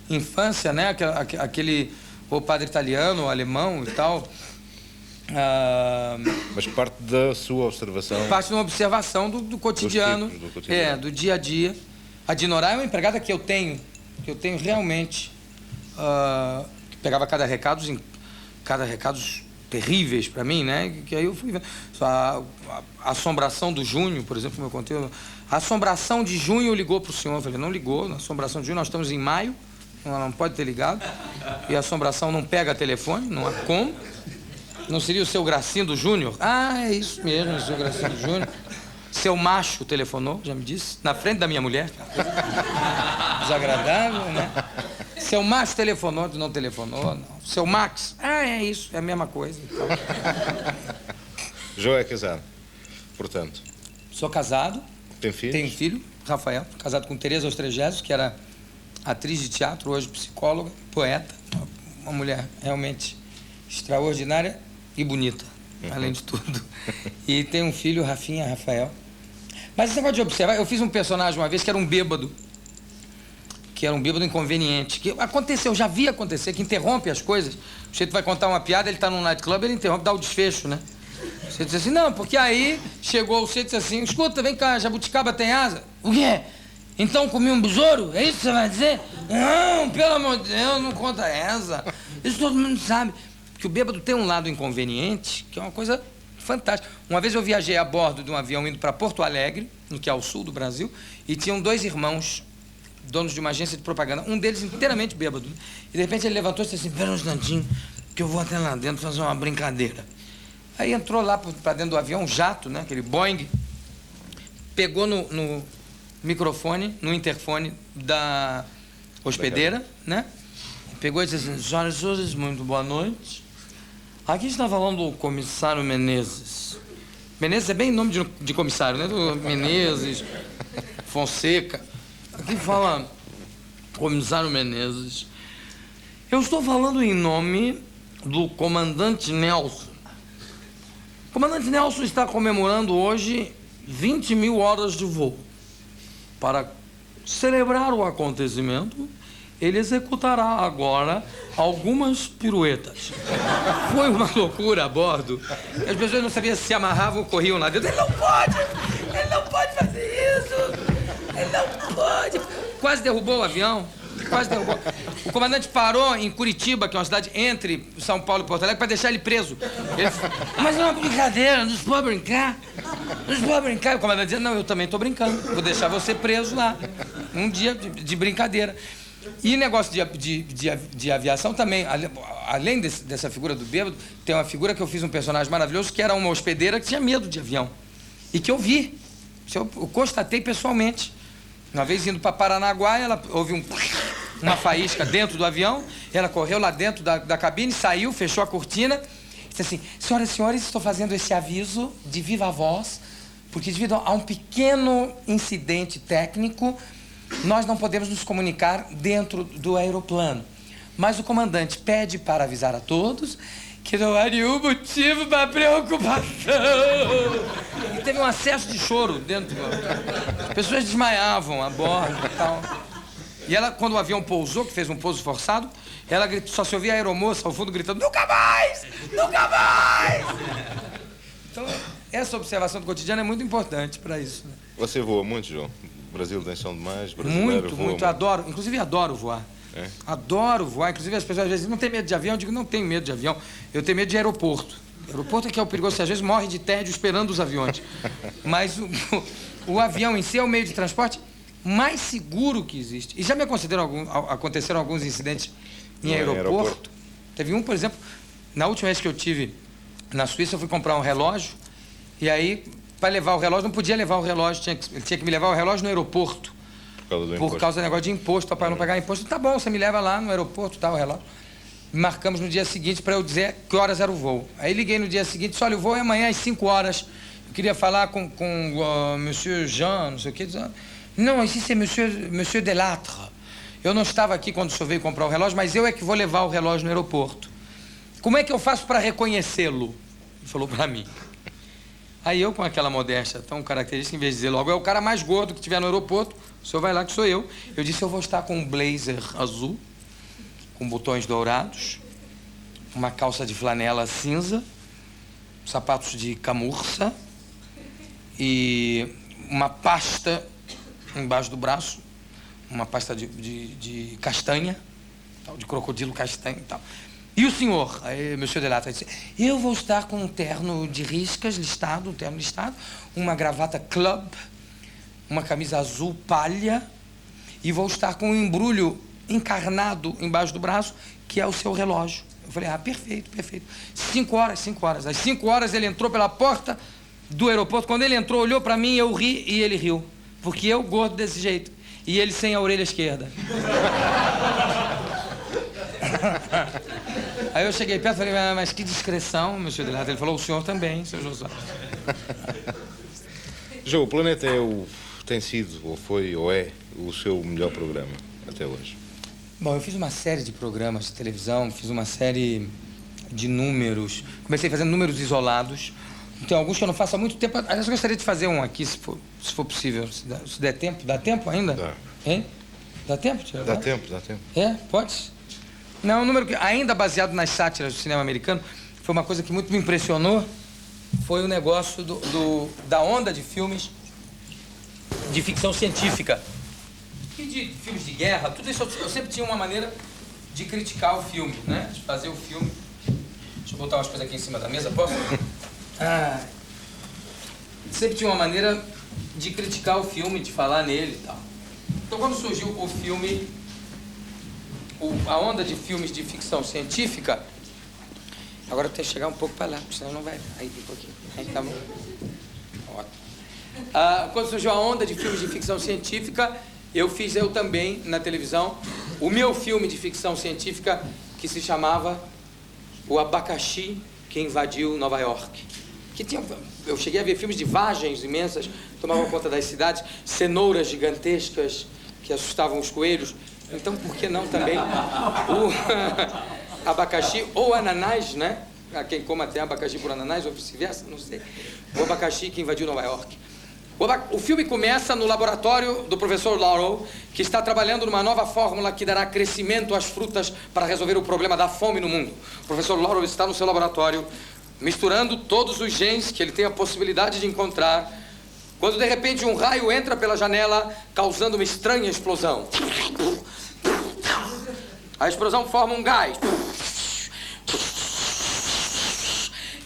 Speaker 1: infância, né? Aquele ou padre italiano, ou alemão e tal.
Speaker 2: Mas parte da sua observação...
Speaker 1: Parte de uma observação do cotidiano,
Speaker 2: do cotidiano.
Speaker 1: Do dia a dia. A Dinorá é uma empregada que eu tenho realmente, que pegava cada recados terríveis para mim, né? Que aí eu fui vendo. A assombração do Junho, por exemplo, como eu contei. A assombração de Junho ligou para o senhor. Eu falei, não ligou. Na assombração de Junho, nós estamos em maio, não pode ter ligado. E a assombração não pega telefone, não há como. Não seria o seu Gracindo Júnior? Ah, é isso mesmo, o seu Gracindo Júnior. Seu macho telefonou, já me disse, na frente da minha mulher. Desagradável, né? Seu macho telefonou, não telefonou, não. Seu Max, ah, é isso, é a mesma coisa. Então.
Speaker 2: João é casado, portanto.
Speaker 1: Sou casado.
Speaker 2: Tem filhos?
Speaker 1: Tenho um filho, Rafael, casado com Tereza Austregeses, que era atriz de teatro, hoje psicóloga, poeta, uma mulher realmente extraordinária e bonita, além de tudo. E tem um filho, Rafinha, Rafael. Mas esse negócio de observar, eu fiz um personagem uma vez que era um bêbado inconveniente, que aconteceu, já vi acontecer, que interrompe as coisas. O sujeito vai contar uma piada, ele está num nightclub, ele interrompe, dá o desfecho, né? Você diz assim, não, porque aí chegou o sujeito e disse assim, escuta, vem cá, jabuticaba tem asa? O quê? Então comi um besouro? É isso que você vai dizer? Não, pelo amor de Deus, não conta essa. Isso todo mundo sabe. Porque o bêbado tem um lado inconveniente, que é uma coisa fantástica. Uma vez eu viajei a bordo de um avião indo para Porto Alegre, que é ao sul do Brasil, e tinham 2 irmãos, donos de uma agência de propaganda, um deles inteiramente bêbado. E de repente ele levantou e disse assim, espera um instantinho, que eu vou até lá dentro fazer uma brincadeira. Aí entrou lá para dentro do avião, um jato, né, aquele Boeing, pegou no microfone, no interfone da hospedeira, né? Pegou e disse assim, senhoras e senhores, muito boa noite. Aqui está falando o comissário Menezes. Menezes é bem nome de comissário, né? Do Menezes, Fonseca. Aqui fala comissário Menezes. Eu estou falando em nome do comandante Nelson. O comandante Nelson está comemorando hoje 20 mil horas de voo. Para celebrar o acontecimento, ele executará agora algumas piruetas. Foi uma loucura a bordo. As pessoas não sabiam se amarravam ou corriam lá dentro. Ele não pode fazer isso! Ele não pode! Quase derrubou o avião. Quase derrubou. O comandante parou em Curitiba, que é uma cidade entre São Paulo e Porto Alegre, para deixar ele preso. Ele falou, mas é uma brincadeira, não se pode brincar. Não se pode brincar. E o comandante dizia, não, eu também estou brincando. Vou deixar você preso lá. Um dia de brincadeira. E negócio de aviação também, além dessa figura do bêbado, tem uma figura que eu fiz um personagem maravilhoso, que era uma hospedeira que tinha medo de avião. E que eu vi. Eu constatei pessoalmente. Uma vez indo para Paranaguá, ela houve uma faísca dentro do avião, ela correu lá dentro da cabine, saiu, fechou a cortina, e disse assim, senhoras e senhores, estou fazendo esse aviso de viva voz, porque devido a um pequeno incidente técnico, nós não podemos nos comunicar dentro do aeroplano. Mas o comandante pede para avisar a todos que não há nenhum motivo para preocupação. E teve um acesso de choro dentro. As pessoas desmaiavam a bordo e tal. E ela, quando o avião pousou, que fez um pouso forçado, ela gritou, só se ouvia a aeromoça ao fundo gritando, nunca mais! Nunca mais! Então, essa observação do cotidiano é muito importante para isso. Né?
Speaker 2: Você voa muito, João? O Brasil tem som demais, brasileiro
Speaker 1: muito,
Speaker 2: voa
Speaker 1: muito. Adoro, inclusive adoro voar.
Speaker 2: É?
Speaker 1: Adoro voar. Inclusive as pessoas às vezes não têm medo de avião. Eu digo, não tenho medo de avião. Eu tenho medo de aeroporto. Aeroporto é que é o perigoso. Você às vezes morre de tédio esperando os aviões. Mas o avião em si é o meio de transporte mais seguro que existe. E já me aconteceram alguns incidentes em aeroporto. Teve um, por exemplo, na última vez que eu tive na Suíça, eu fui comprar um relógio. E aí, para levar o relógio, não podia levar o relógio. Ele tinha que me levar o relógio no aeroporto. Por causa do negócio de imposto, para não pagar imposto. Tá bom, você me leva lá no aeroporto, tá, o relógio. Marcamos no dia seguinte para eu dizer que horas era o voo. Aí liguei no dia seguinte, disse, olha, o voo é amanhã às 5 horas. Eu queria falar com Monsieur Jean, não sei o quê. Não, esse é Monsieur Delattre. Eu não estava aqui quando o senhor veio comprar o relógio, mas eu é que vou levar o relógio no aeroporto. Como é que eu faço para reconhecê-lo? Ele falou para mim. Aí eu, com aquela modéstia tão característica, em vez de dizer logo, é o cara mais gordo que tiver no aeroporto, o senhor vai lá que sou eu. Eu disse, eu vou estar com um blazer azul, com botões dourados, uma calça de flanela cinza, sapatos de camurça e uma pasta embaixo do braço, uma pasta de castanha, tal, de crocodilo castanho e tal. E o senhor, aí, Monsieur Delattre, disse, eu vou estar com um terno de riscas listado, um terno listado, uma gravata club, uma camisa azul palha, e vou estar com um embrulho encarnado embaixo do braço, que é o seu relógio. Eu Eu falei, perfeito, perfeito. 5 horas, 5 horas. Às 5 horas ele entrou pela porta do aeroporto. Quando ele entrou, olhou pra mim, eu ri e ele riu. Porque eu, gordo desse jeito, e ele sem a orelha esquerda. Aí eu cheguei perto e falei, mas que discreção, monsieur Delato. Ele falou, o senhor também, seu José.
Speaker 2: João, o Planeta tem sido, ou foi, ou é, o seu melhor programa até hoje?
Speaker 1: Bom, eu fiz uma série de programas de televisão, fiz uma série de números. Comecei fazendo números isolados. Tem alguns que eu não faço há muito tempo. Aliás, eu gostaria de fazer um aqui, se for possível. Se der tempo. Dá tempo ainda?
Speaker 2: Dá.
Speaker 1: Hein? Dá tempo, Tiago?
Speaker 2: Dá tempo, dá tempo.
Speaker 1: É? Pode? Não, um número que, ainda baseado nas sátiras do cinema americano, foi uma coisa que muito me impressionou. Foi o negócio da onda de filmes de ficção científica. E de filmes de guerra, tudo isso eu sempre tinha uma maneira de criticar o filme, né? De fazer o filme. Deixa eu botar umas coisas aqui em cima da mesa, posso? Sempre tinha uma maneira de criticar o filme, de falar nele e tal. Então, quando surgiu o filme, a onda de filmes de ficção científica, agora eu tenho que chegar um pouco para lá, porque senão não vai. Aí, um pouquinho. Aí, tá bom. Ótimo. Quando surgiu a onda de filmes de ficção científica, eu fiz também na televisão o meu filme de ficção científica que se chamava O Abacaxi que Invadiu Nova York. Eu cheguei a ver filmes de vagens imensas, tomavam conta das cidades, cenouras gigantescas que assustavam os coelhos. Então, por que não também o abacaxi ou ananás, né? A quem coma até abacaxi por ananás ou vice-versa, não sei. O abacaxi que invadiu Nova York. O filme começa no laboratório do professor Laurel, que está trabalhando numa nova fórmula que dará crescimento às frutas para resolver o problema da fome no mundo. O professor Laurel está no seu laboratório, misturando todos os genes que ele tem a possibilidade de encontrar, quando de repente um raio entra pela janela, causando uma estranha explosão. A explosão forma um gás.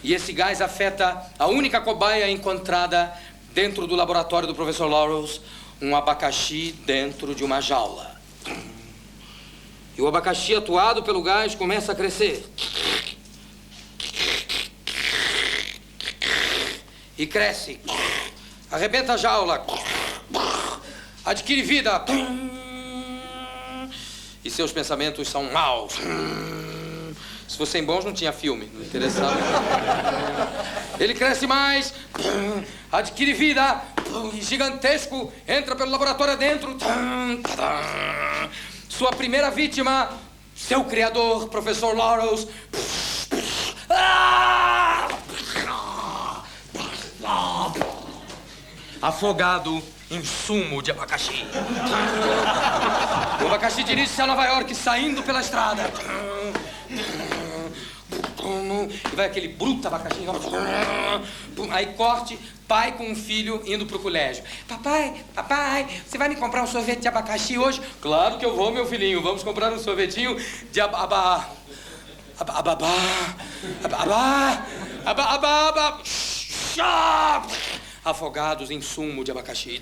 Speaker 1: E esse gás afeta a única cobaia encontrada dentro do laboratório do professor Laurels, um abacaxi dentro de uma jaula. E o abacaxi, atuado pelo gás, começa a crescer. E cresce. Arrebenta a jaula. Adquire vida. E seus pensamentos são maus. Se fossem bons, não tinha filme. Não interessava. Ele cresce mais, adquire vida, gigantesco, entra pelo laboratório adentro. Sua primeira vítima, seu criador, professor Laurels. Afogado em sumo de abacaxi. O abacaxi dirige-se a Nova York, saindo pela estrada. E vai aquele bruto abacaxi. Aí corte, pai com um filho indo pro colégio. Papai, você vai me comprar um sorvete de abacaxi hoje? Claro que eu vou, meu filhinho. Vamos comprar um sorvetinho de afogados em sumo de abacaxi.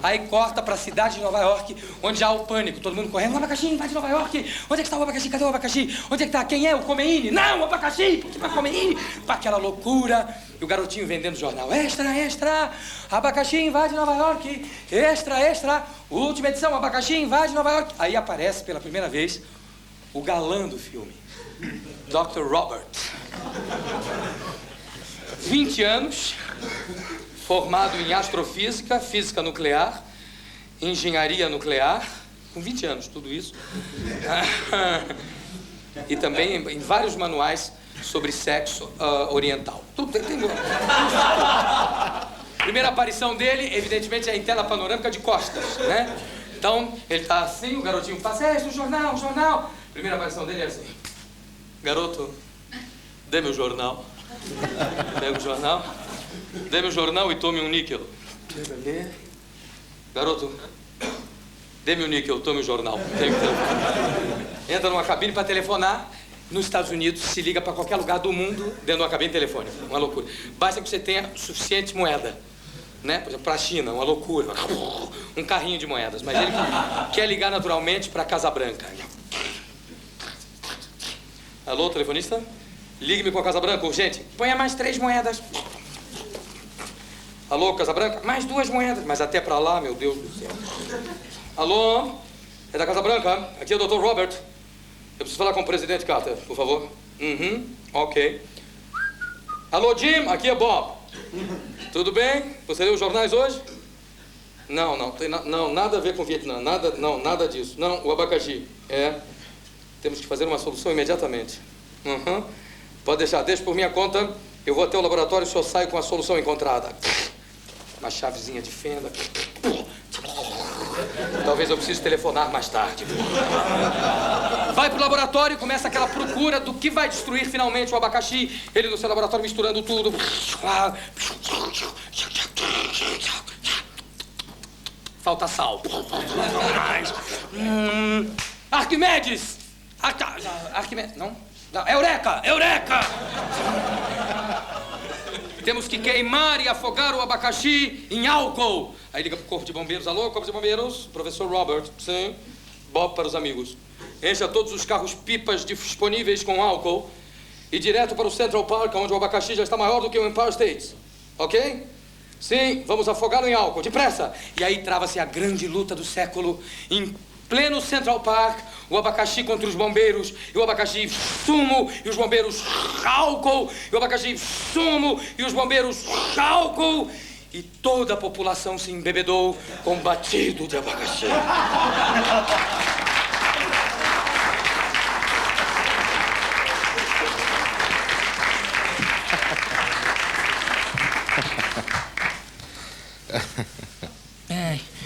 Speaker 1: Aí corta pra cidade de Nova York, onde há o pânico, todo mundo correndo. O abacaxi invade Nova York. Onde é que está o abacaxi? Cadê o abacaxi? Onde é que tá? Quem é? O Khomeini? Não, o abacaxi! Por que vai Khomeini? Com aquela loucura. E o garotinho vendendo jornal. Extra! Abacaxi invade Nova York. Extra! Última edição, abacaxi invade Nova York. Aí aparece pela primeira vez o galã do filme, Dr. Robert. 20 anos, formado em astrofísica, física nuclear, engenharia nuclear, com 20 anos, tudo isso. E também em vários manuais sobre sexo oriental. Tudo tem. Primeira aparição dele, evidentemente, é em tela panorâmica de costas, né? Então, ele tá assim, o garotinho passa, o jornal. Primeira aparição dele é assim: garoto, dê-me o jornal. Pega o jornal. Dê-me o jornal e tome um níquel. Garoto, dê-me o níquel, tome o jornal. Entra numa cabine para telefonar. Nos Estados Unidos, se liga para qualquer lugar do mundo dentro de uma cabine telefônica. Uma loucura. Basta que você tenha suficiente moeda. Né? Por exemplo, para a China, uma loucura. Um carrinho de moedas. Mas ele quer ligar naturalmente para Casa Branca. Alô, telefonista? Ligue-me com a Casa Branca, urgente. Ponha mais 3 moedas. Alô, Casa Branca? Mais 2 moedas. Mas até pra lá, meu Deus do céu. Alô? É da Casa Branca? Aqui é o Dr. Robert. Eu preciso falar com o presidente Carter, por favor. Ok. Alô, Jim? Aqui é Bob. Tudo bem? Você leu os jornais hoje? Não, nada a ver com o Vietnã. Nada disso. Não, o abacaxi. Temos que fazer uma solução imediatamente. Pode deixar, deixa por minha conta. Eu vou até o laboratório e só saio com a solução encontrada. Uma chavezinha de fenda. Talvez eu precise telefonar mais tarde. Vai pro laboratório e começa aquela procura do que vai destruir finalmente o abacaxi. Ele no seu laboratório misturando tudo. Falta sal. Arquimedes! Arquimedes, não? Eureka! Temos que queimar e afogar o abacaxi em álcool. Aí liga pro Corpo de Bombeiros. Alô, Corpo de Bombeiros? Professor Robert. Sim. Bob para os amigos. Encha todos os carros-pipas disponíveis com álcool e direto para o Central Park, onde o abacaxi já está maior do que o Empire State. Ok? Sim, vamos afogá-lo em álcool. Depressa! E aí trava-se a grande luta do século. Em pleno Central Park, o abacaxi contra os bombeiros, e o abacaxi sumo, e os bombeiros álcool, e o abacaxi sumo, e os bombeiros álcool, e toda a população se embebedou com batido de abacaxi.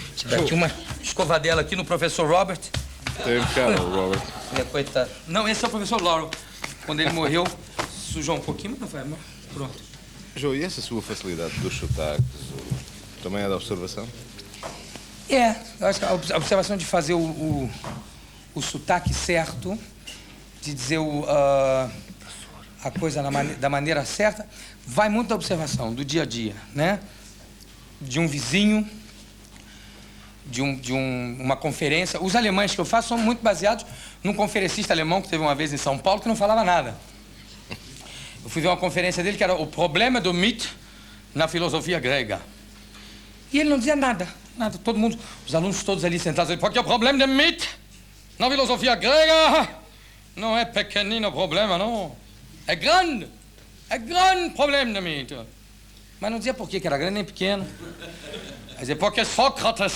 Speaker 1: Deixa eu dar aqui uma escovadela aqui no professor Robert.
Speaker 2: Tem cara, Robert.
Speaker 1: Coitado. Não, esse é o professor Laurel. Quando ele morreu, sujou um pouquinho, mas não foi. Pronto.
Speaker 2: João, e essa sua facilidade dos sotaques também é da observação?
Speaker 1: Eu acho que a observação de fazer o sotaque certo, de dizer a coisa da maneira certa, vai muito da observação, do dia a dia, né? De um vizinho, de uma conferência. Os alemães que eu faço são muito baseados num conferencista alemão que teve uma vez em São Paulo que não falava nada. Eu fui ver uma conferência dele que era o problema do mito na filosofia grega. E ele não dizia nada. Todo mundo, os alunos todos ali sentados, porque o problema do mito na filosofia grega não é pequenino problema, não. É grande problema do mito. Mas não dizia por que era grande nem pequeno. Mas é porque Sócrates,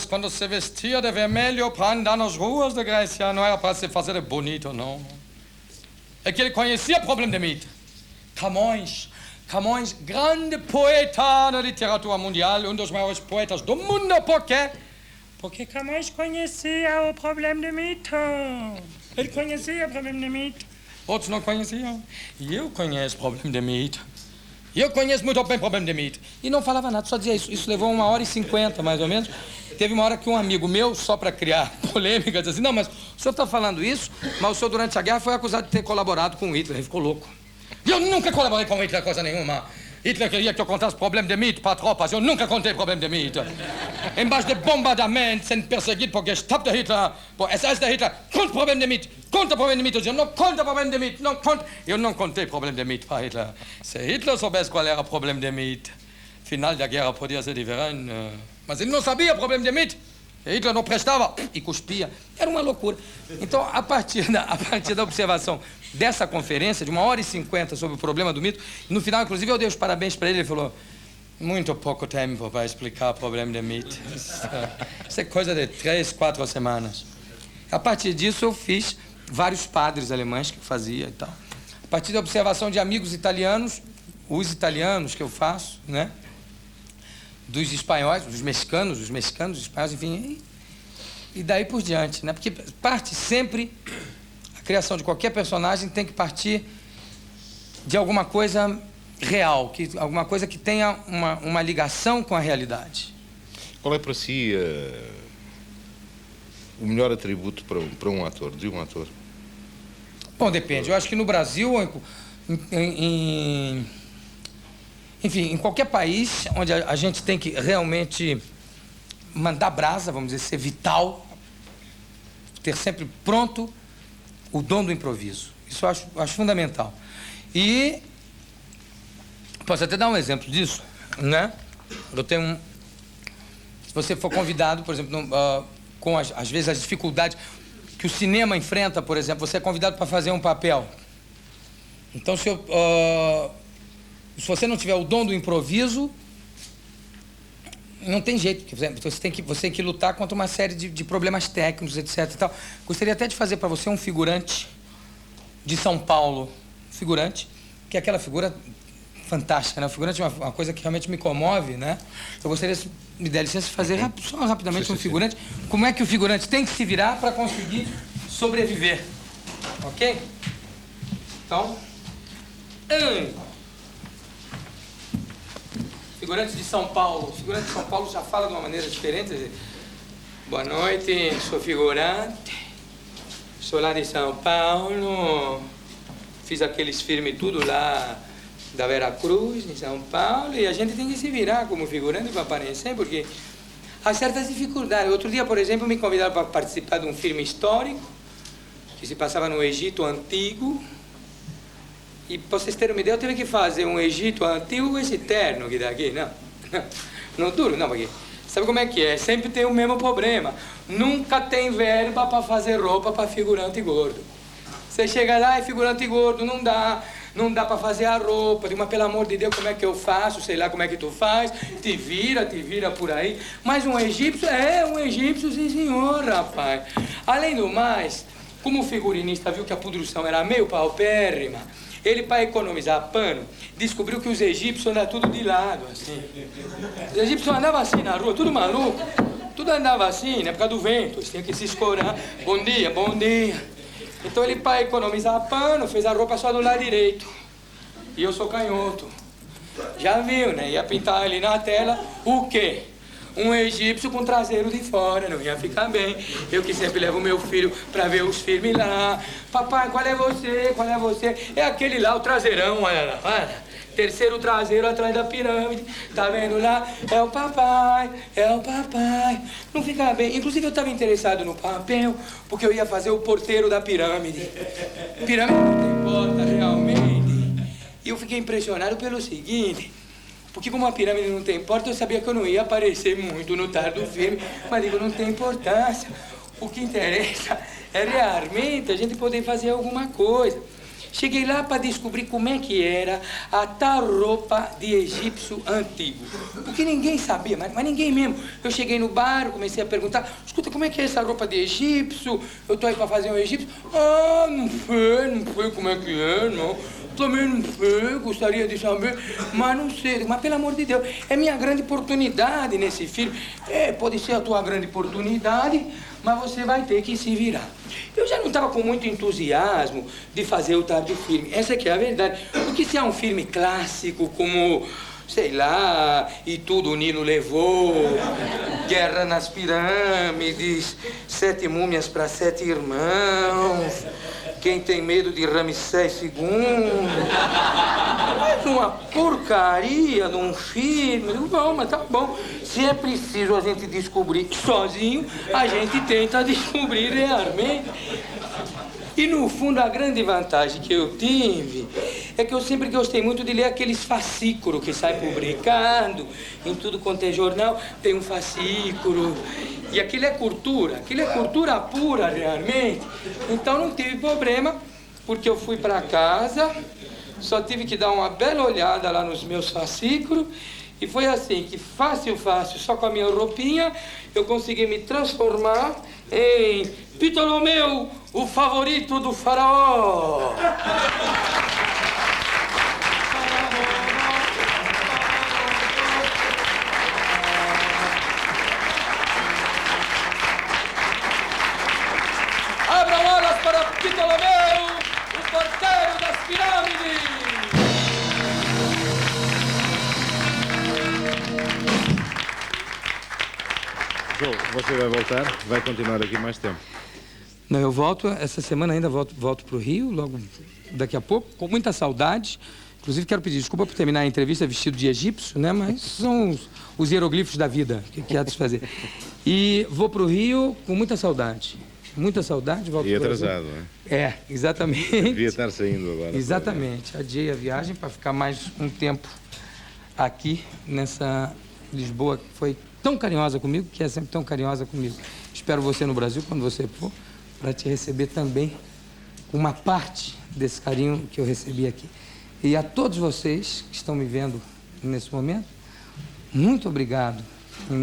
Speaker 1: quando se vestia de vermelho para andar nas ruas da Grécia, não era para se fazer bonito, não. É que ele conhecia o problema de mito. Camões, grande poeta da literatura mundial, um dos maiores poetas do mundo. Por quê? Porque Camões conhecia o problema de mito. Ele conhecia o problema de mito. Outros não conheciam. E eu conheço o problema de mito. E eu conheço muito bem o problema de mito. E não falava nada, só dizia isso. Isso levou 1h50, mais ou menos. Teve uma hora que um amigo meu, só para criar polêmica, disse assim, não, mas o senhor está falando isso, mas o senhor durante a guerra foi acusado de ter colaborado com Hitler. Ele ficou louco. E eu nunca colaborei com Hitler, coisa nenhuma. Hitler queria que eu contasse problema de mito para tropas. Eu nunca contei problema de mito. Embaixo de bombardamento, sendo perseguido por Gestapo de Hitler, por SS de Hitler. Conta problema de mito. Conta problema de mito. Eu dizia, não conta problema de mito. Não conta. Eu não contei problema de mito para Hitler. Se Hitler soubesse qual era o problema de mito, final da guerra podia ser diferente. Mas ele não sabia o problema de mito. Hitler não prestava e cuspia. Era uma loucura. Então, a partir da observação dessa conferência, de 1h50 sobre o problema do mito, no final, inclusive, eu dei os parabéns para ele. Ele falou, muito pouco tempo para explicar o problema do mito. Isso é coisa de 3, 4 semanas. A partir disso, eu fiz vários padres alemães que fazia e tal. A partir da observação de amigos italianos, os italianos que eu faço, né? Dos espanhóis, dos mexicanos, os espanhóis, enfim, e daí por diante, né? Porque parte sempre, a criação de qualquer personagem tem que partir de alguma coisa real, alguma coisa que tenha uma ligação com a realidade.
Speaker 2: Qual é para si o melhor atributo para um ator, de um ator?
Speaker 1: Bom, depende. Eu acho que no Brasil, enfim, em qualquer país onde a gente tem que realmente mandar brasa, vamos dizer, ser vital, ter sempre pronto o dom do improviso. Isso eu acho fundamental. E posso até dar um exemplo disso, né? Eu tenho se você for convidado, por exemplo, com às vezes as dificuldades que o cinema enfrenta, por exemplo, você é convidado para fazer um papel. Então, se você não tiver o dom do improviso, não tem jeito. Você tem que lutar contra uma série de problemas técnicos, etc. E tal. Gostaria até de fazer para você um figurante de São Paulo. Figurante, que é aquela figura fantástica, né? O figurante é uma coisa que realmente me comove, né? Eu gostaria, se me der licença, de fazer só rapidamente um figurante. Como é que o figurante tem que se virar para conseguir sobreviver. Ok? Então... Figurante de São Paulo. O figurante de São Paulo já fala de uma maneira diferente. Boa noite, sou figurante. Sou lá de São Paulo. Fiz aqueles filmes tudo lá da Vera Cruz, em São Paulo. E a gente tem que se virar como figurante para aparecer, porque há certas dificuldades. Outro dia, por exemplo, me convidaram para participar de um filme histórico que se passava no Egito Antigo. E, para vocês terem uma ideia, eu tive que fazer um Egito antigo com esse terno aqui daqui. Não duro, não, porque sabe como é que é? Sempre tem o mesmo problema. Nunca tem verba para fazer roupa para figurante gordo. Você chega lá e figurante gordo, não dá para fazer a roupa. Mas pelo amor de Deus, como é que eu faço? Sei lá como é que tu faz. Te vira por aí. Mas um egípcio, sim senhor, rapaz. Além do mais, como o figurinista viu que a produção era meio paupérrima, ele, para economizar pano, descobriu que os egípcios andam tudo de lado, assim. Os egípcios andavam assim na rua, tudo maluco. Tudo andava assim, né, por causa do vento. Eles tinham que se escorar. Bom dia, bom dia. Então ele, para economizar pano, fez a roupa só do lado direito. E eu sou canhoto. Já viu, né? Ia pintar ali na tela o quê? Um egípcio com traseiro de fora, não ia ficar bem. Eu que sempre levo meu filho pra ver os filmes lá. Papai, qual é você? Qual é você? É aquele lá, o traseirão, olha lá, olha. Terceiro traseiro atrás da pirâmide. Tá vendo lá? É o papai, é o papai. Não fica bem. Inclusive eu estava interessado no papel, porque eu ia fazer o porteiro da pirâmide. Pirâmide não tem porta, realmente. E eu fiquei impressionado pelo seguinte... Porque como a pirâmide não tem porta, eu sabia que eu não ia aparecer muito no tarde do filme. Mas digo, não tem importância. O que interessa é realmente a gente poder fazer alguma coisa. Cheguei lá para descobrir como é que era a tal roupa de egípcio antigo. Porque ninguém sabia, mas ninguém mesmo. Eu cheguei no bar, comecei a perguntar, escuta, como é que é essa roupa de egípcio? Eu tô aí para fazer um egípcio. Ah, não sei como é que é, não. Também não sei, gostaria de saber, mas não sei. Mas, pelo amor de Deus, é minha grande oportunidade nesse filme. Pode ser a tua grande oportunidade, mas você vai ter que se virar. Eu já não estava com muito entusiasmo de fazer o tal do filme. Essa que é a verdade. Porque se é um filme clássico, como, sei lá, E Tudo o Nilo Levou, Guerra nas Pirâmides, 7 múmias para 7 irmãos... Quem tem medo de Ramsés II? Mas uma porcaria de um filme. Bom, mas tá bom. Se é preciso a gente descobrir sozinho, a gente tenta descobrir realmente. E no fundo a grande vantagem que eu tive é que eu sempre gostei muito de ler aqueles fascículos que saem publicado em tudo quanto é jornal, tem um fascículo. E aquilo é cultura pura realmente. Então não tive problema, porque eu fui para casa, só tive que dar uma bela olhada lá nos meus fascículos, e foi assim que fácil, só com a minha roupinha, eu consegui me transformar em Ptolomeu, o favorito do faraó. Abram alas para Ptolomeu, o porteiro das pirâmides.
Speaker 2: João, você vai voltar? Vai continuar aqui mais tempo?
Speaker 1: Não, eu volto, essa semana ainda volto para o Rio, logo daqui a pouco, com muita saudade. Inclusive, quero pedir desculpa por terminar a entrevista vestido de egípcio, né? Mas são os hieroglifos da vida que há de se fazer. E vou para o Rio com muita saudade. Muita saudade, volto
Speaker 2: E
Speaker 1: pro Brasil.
Speaker 2: atrasado, não é?
Speaker 1: É, exatamente.
Speaker 2: Devia estar saindo agora.
Speaker 1: Exatamente. Adiei a viagem para ficar mais um tempo aqui nessa Lisboa que foi tão carinhosa comigo, que é sempre tão carinhosa comigo. Espero você no Brasil, quando você for, para te receber também uma parte desse carinho que eu recebi aqui. E a todos vocês que estão me vendo nesse momento, muito obrigado, em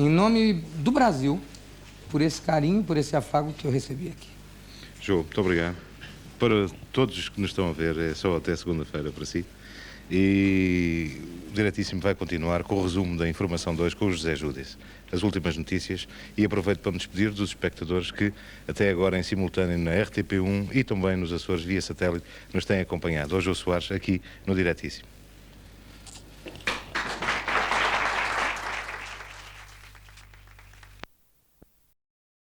Speaker 1: nome do Brasil, por esse carinho, por esse afago que eu recebi aqui.
Speaker 2: João, muito obrigado. Para todos os que nos estão a ver, é só até segunda-feira para si. E o Diretíssimo vai continuar com o resumo da informação de hoje com o José Júdice, as últimas notícias, e aproveito para me despedir dos espectadores que até agora em simultâneo na RTP1 e também nos Açores via satélite nos têm acompanhado. Hoje o Soares aqui no Diretíssimo.